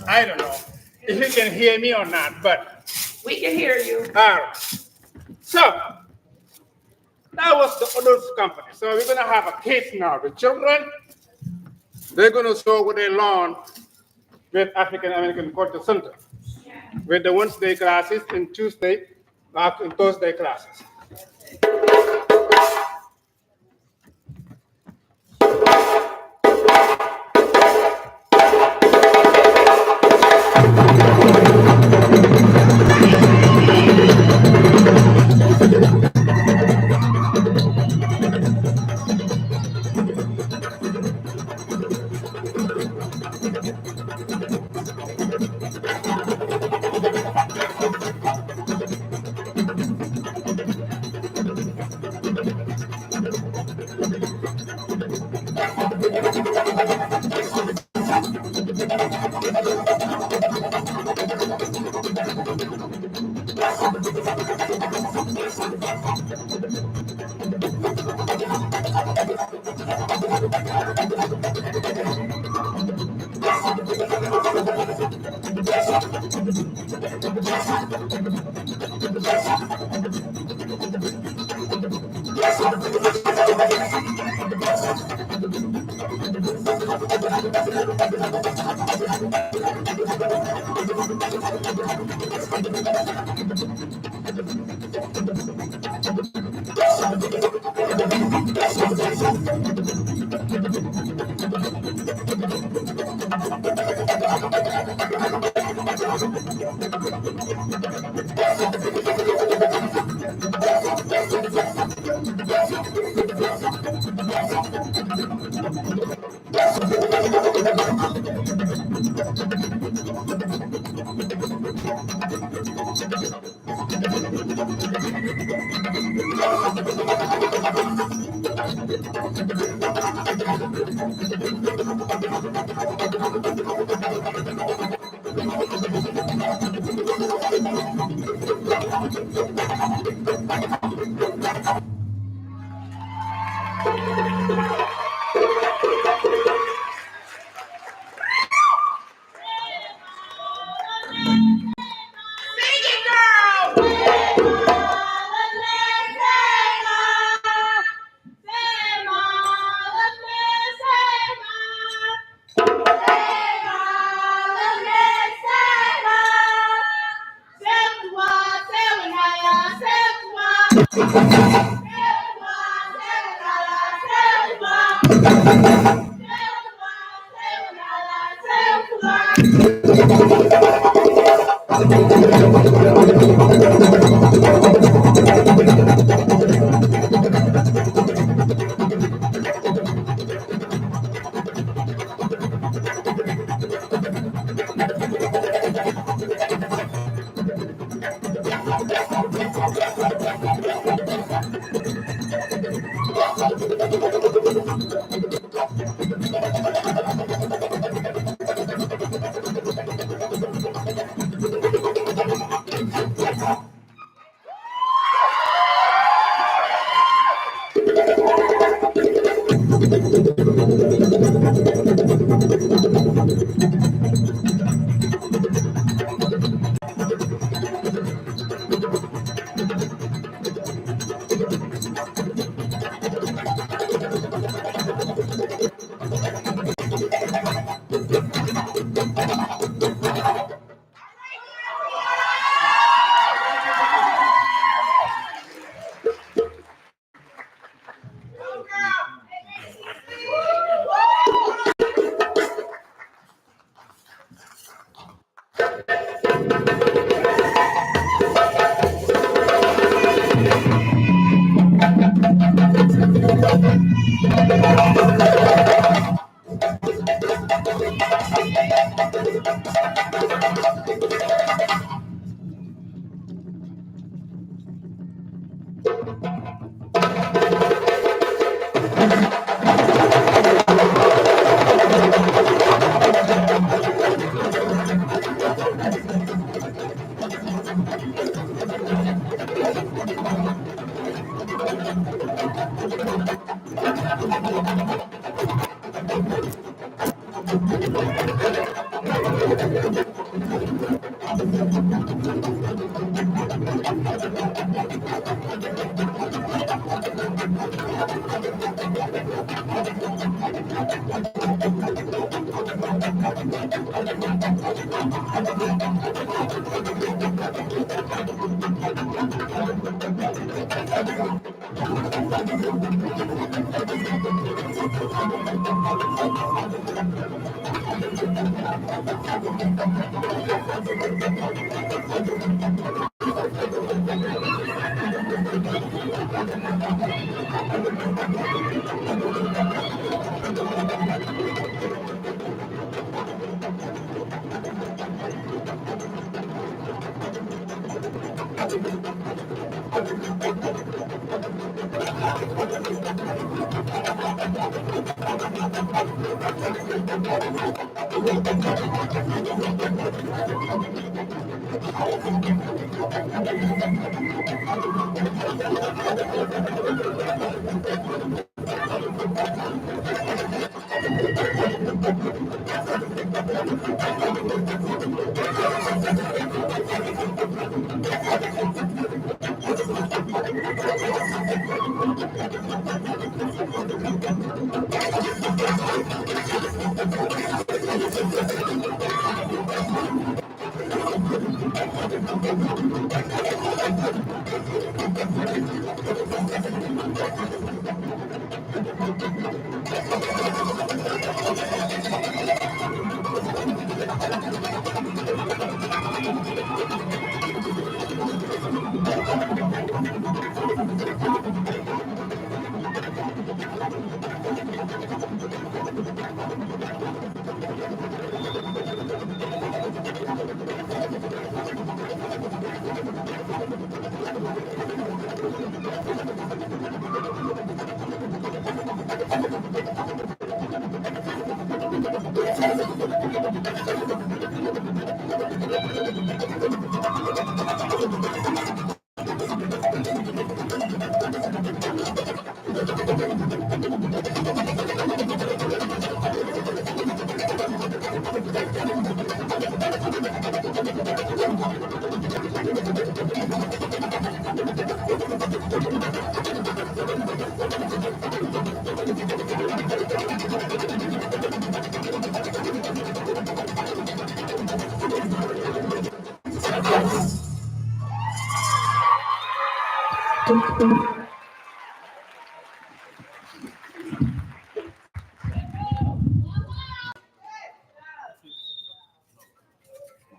I don't know if you can hear me or not, but We can hear you. all right. So that was the adults company. So we're gonna have a case now. The children, they're gonna show what they learned with African American Culture Center, with the Wednesday classes and Tuesday and Thursday classes.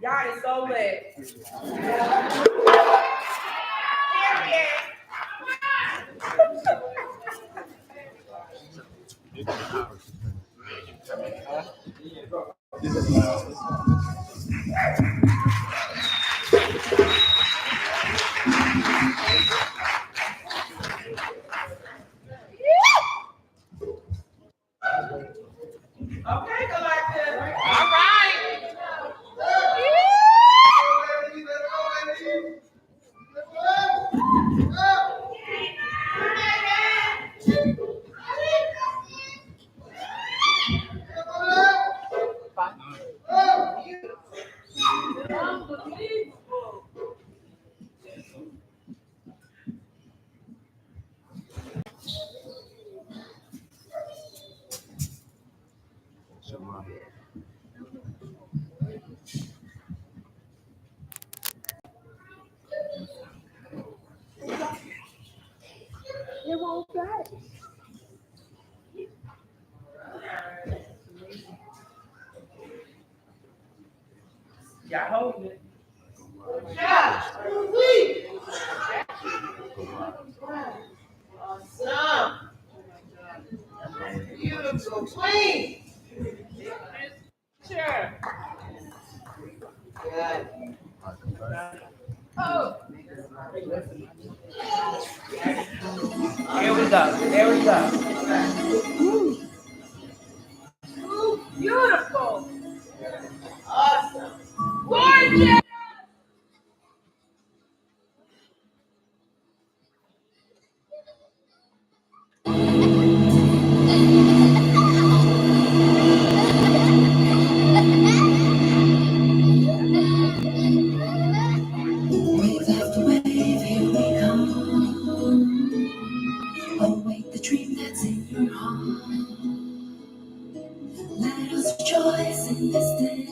Y'all is so lit. Okay, collective. All right. Y'all holding it. Awesome. Beautiful. Clean. Sure. Good. Oh. Here we go. There we go. Ooh, beautiful. Awesome. Gorgeous. Wave after wave, here we come. Awake the dream that's in your heart. Let us rejoice in this day.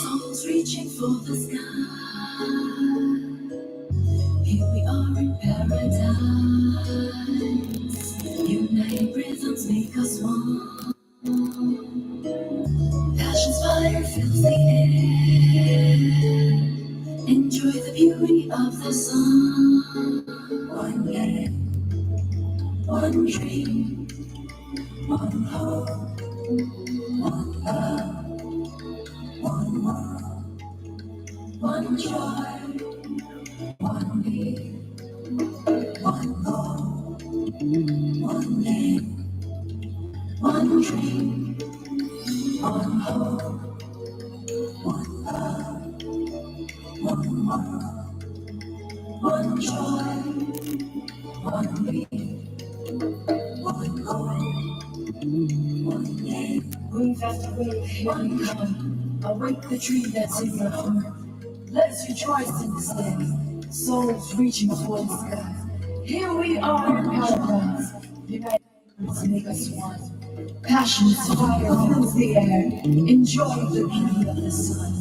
Souls reaching for the sky. Here we are in paradise. United rhythms make us one. Passion's fire fills the air. Enjoy the beauty of the sun. One day, one dream, one hope, one love, one world, one joy, one need, one goal, one name, one dream, one hope, one love, one world, one joy, one need, one goal. One day, wave after wave, one come. Awake the dream that's in your heart. Let us rejoice in this day. Souls reaching for the sky. Here we are in paradise. United to make us one. Passion's fire fills the air. Enjoy the beauty of the sun.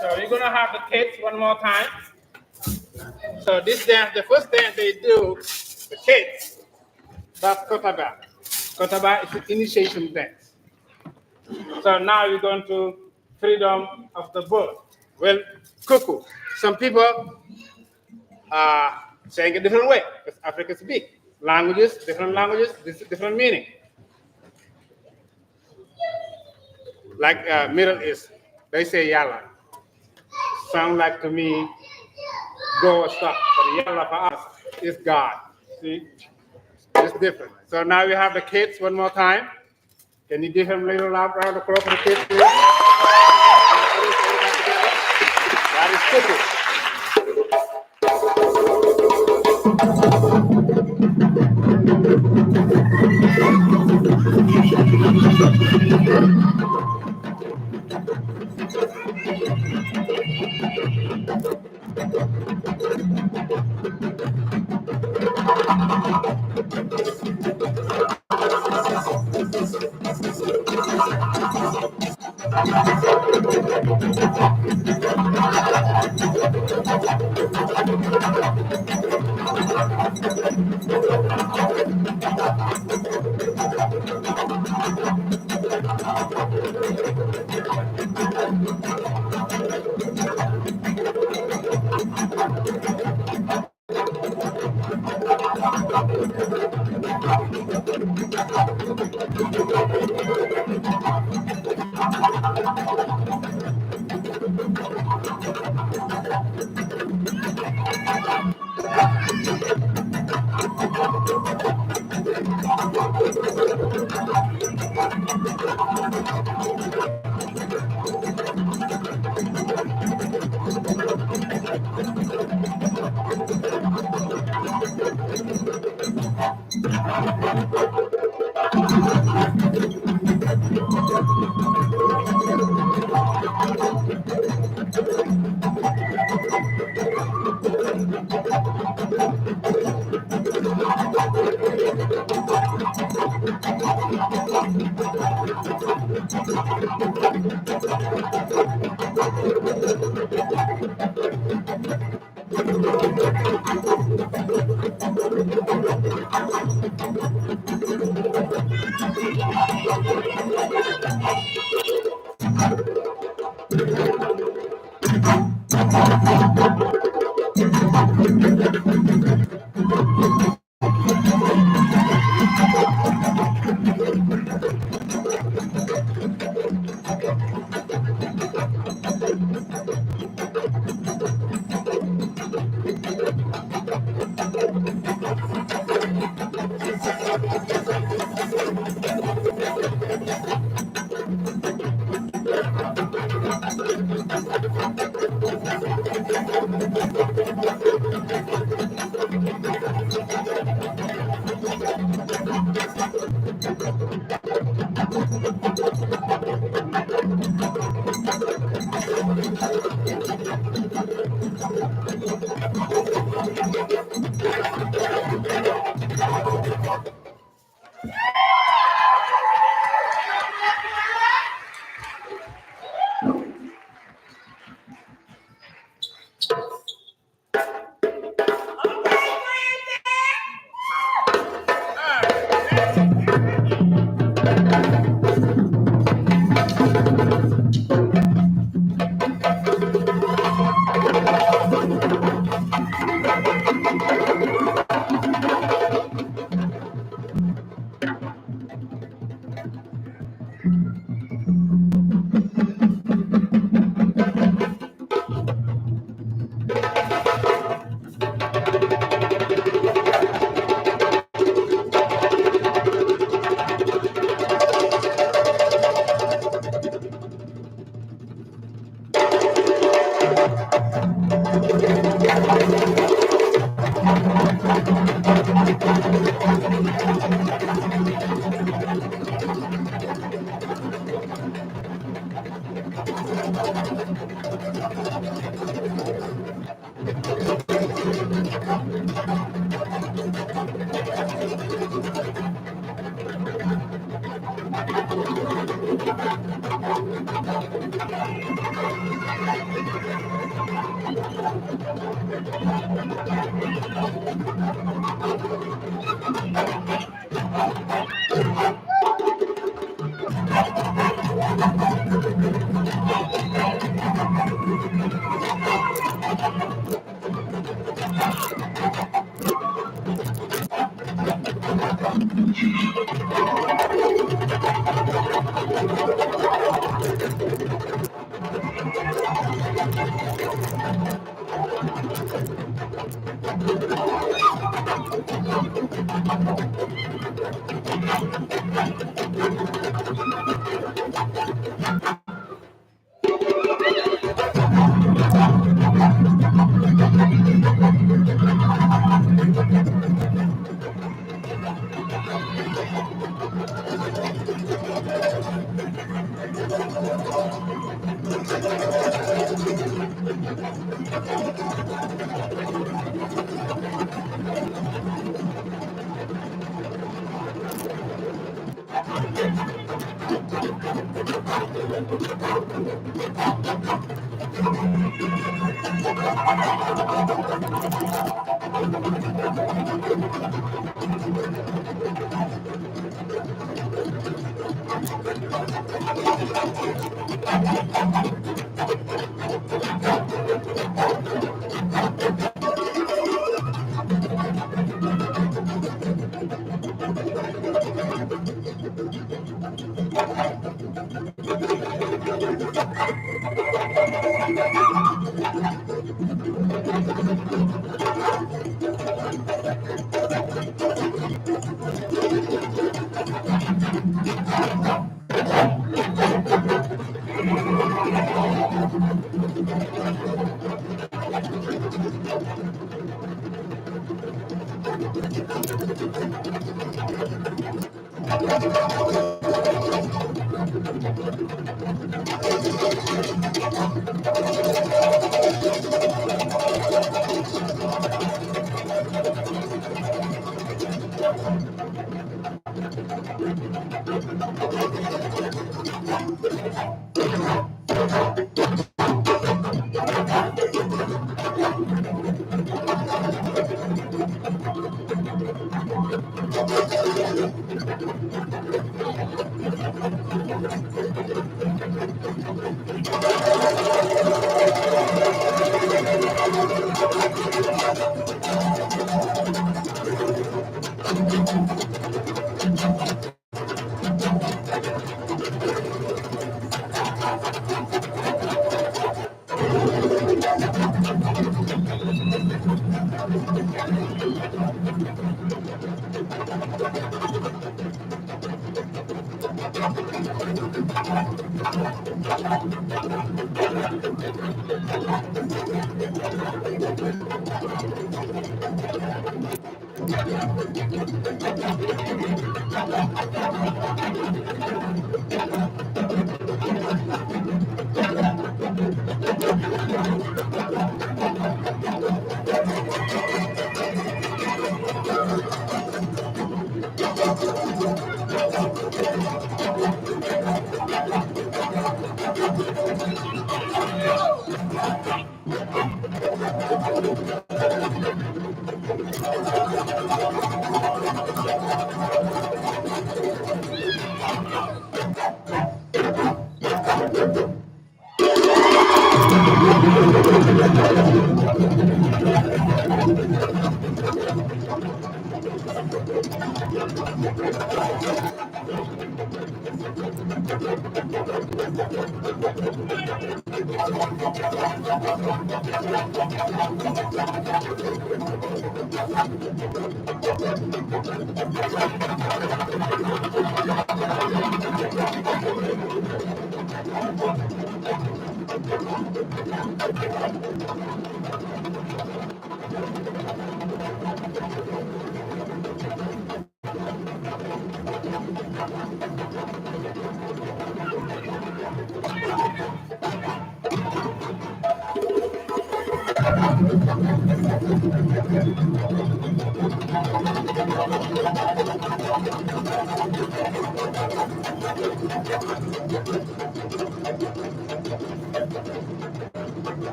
So we're gonna have the kids one more time. So this dance, the first dance they do, the kids, that's kotaba. Kotaba is the initiation dance. So now we're going to freedom of the bird. Well, cuckoo. Some people are saying a different way because Africa is big. Languages, different meaning. Like Middle East, they say yalla. Sound like to me, go or stop. But yalla for us is God. See, it's different. So now we have the kids one more time. Can you give him a little round of applause for the kids, please? That is cuckoo.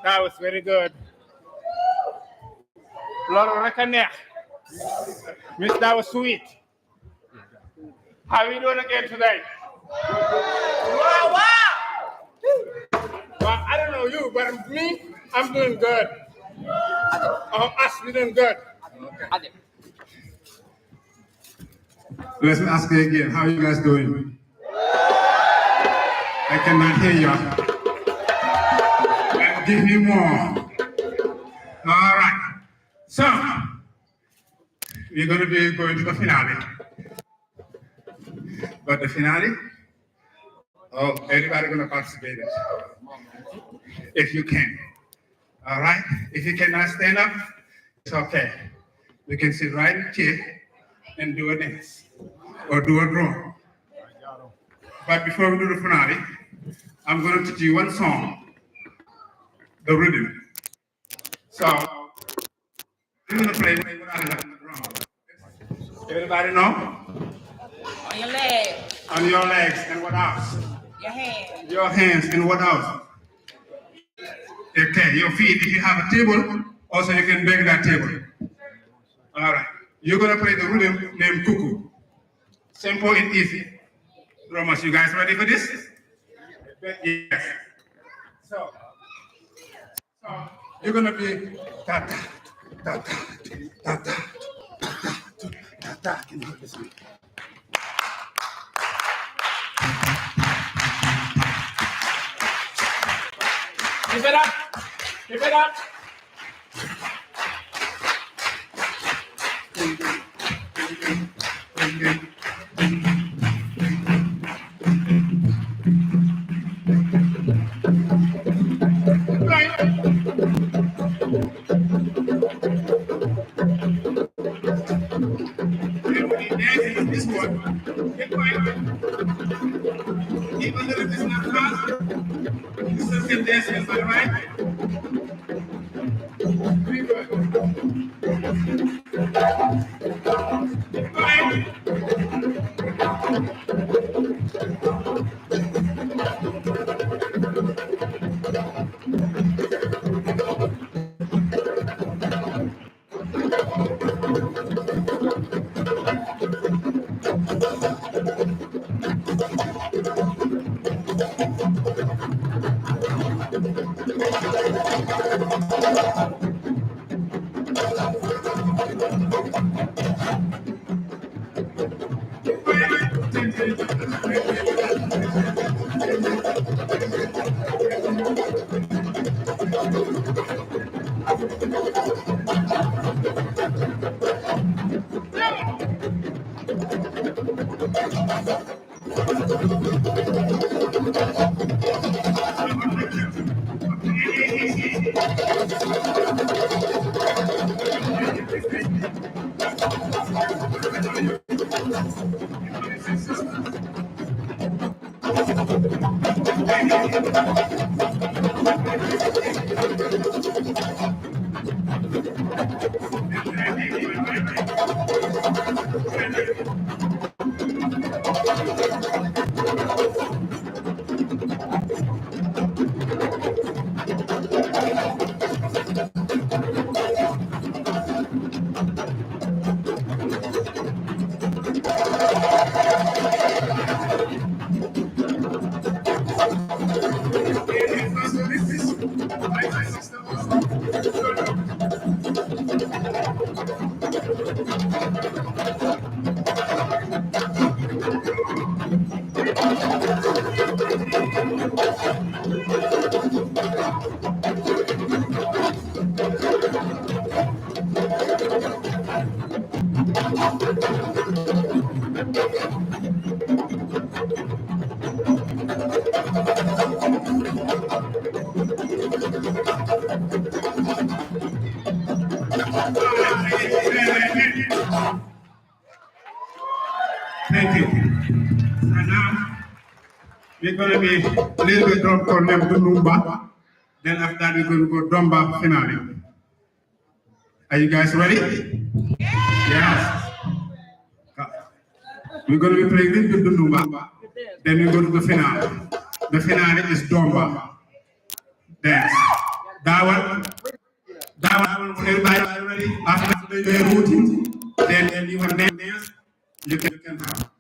That was very good. Lord Reconnect. Miss, that was sweet. How are we doing again today? Wow, wow! Well, I don't know you, but me, I'm doing good. Us, we're doing good. Let's ask you again. How are you guys doing? I cannot hear you. Give me more. All right. So, we're going to be going to the finale. But the finale, everybody going to participate in it. If you can. All right? If you cannot stand up, it's okay. You can sit right here and do a dance or do a drum. But before we do the finale, I'm going to teach you one song. The rhythm. So, we're going to play without the drum. Everybody know? On your legs. On your legs, and what else? Your hands. Your hands, and what else? Okay, your feet. If you have a table, also you can bend that table. All right. You're going to play the rhythm named Cuckoo. Simple and easy. Drummers, you guys ready for this? Yes. So you're gonna be da da da da da da da da da. Can you hear this? Keep it up. Keep it up. This one. Keep going. Even though it's not fast, you still can dance, is that right? Very good. Keep going. Thank you. And now we're going to be a little bit drum called Numba. Then after that, we're going to go Dumba finale. Are you guys ready? Yes. We're going to be playing a little bit Numba. Then we go to the finale. The finale is Dumba. Dance. That one, everybody ready? After the routine, then you want to dance, you can have.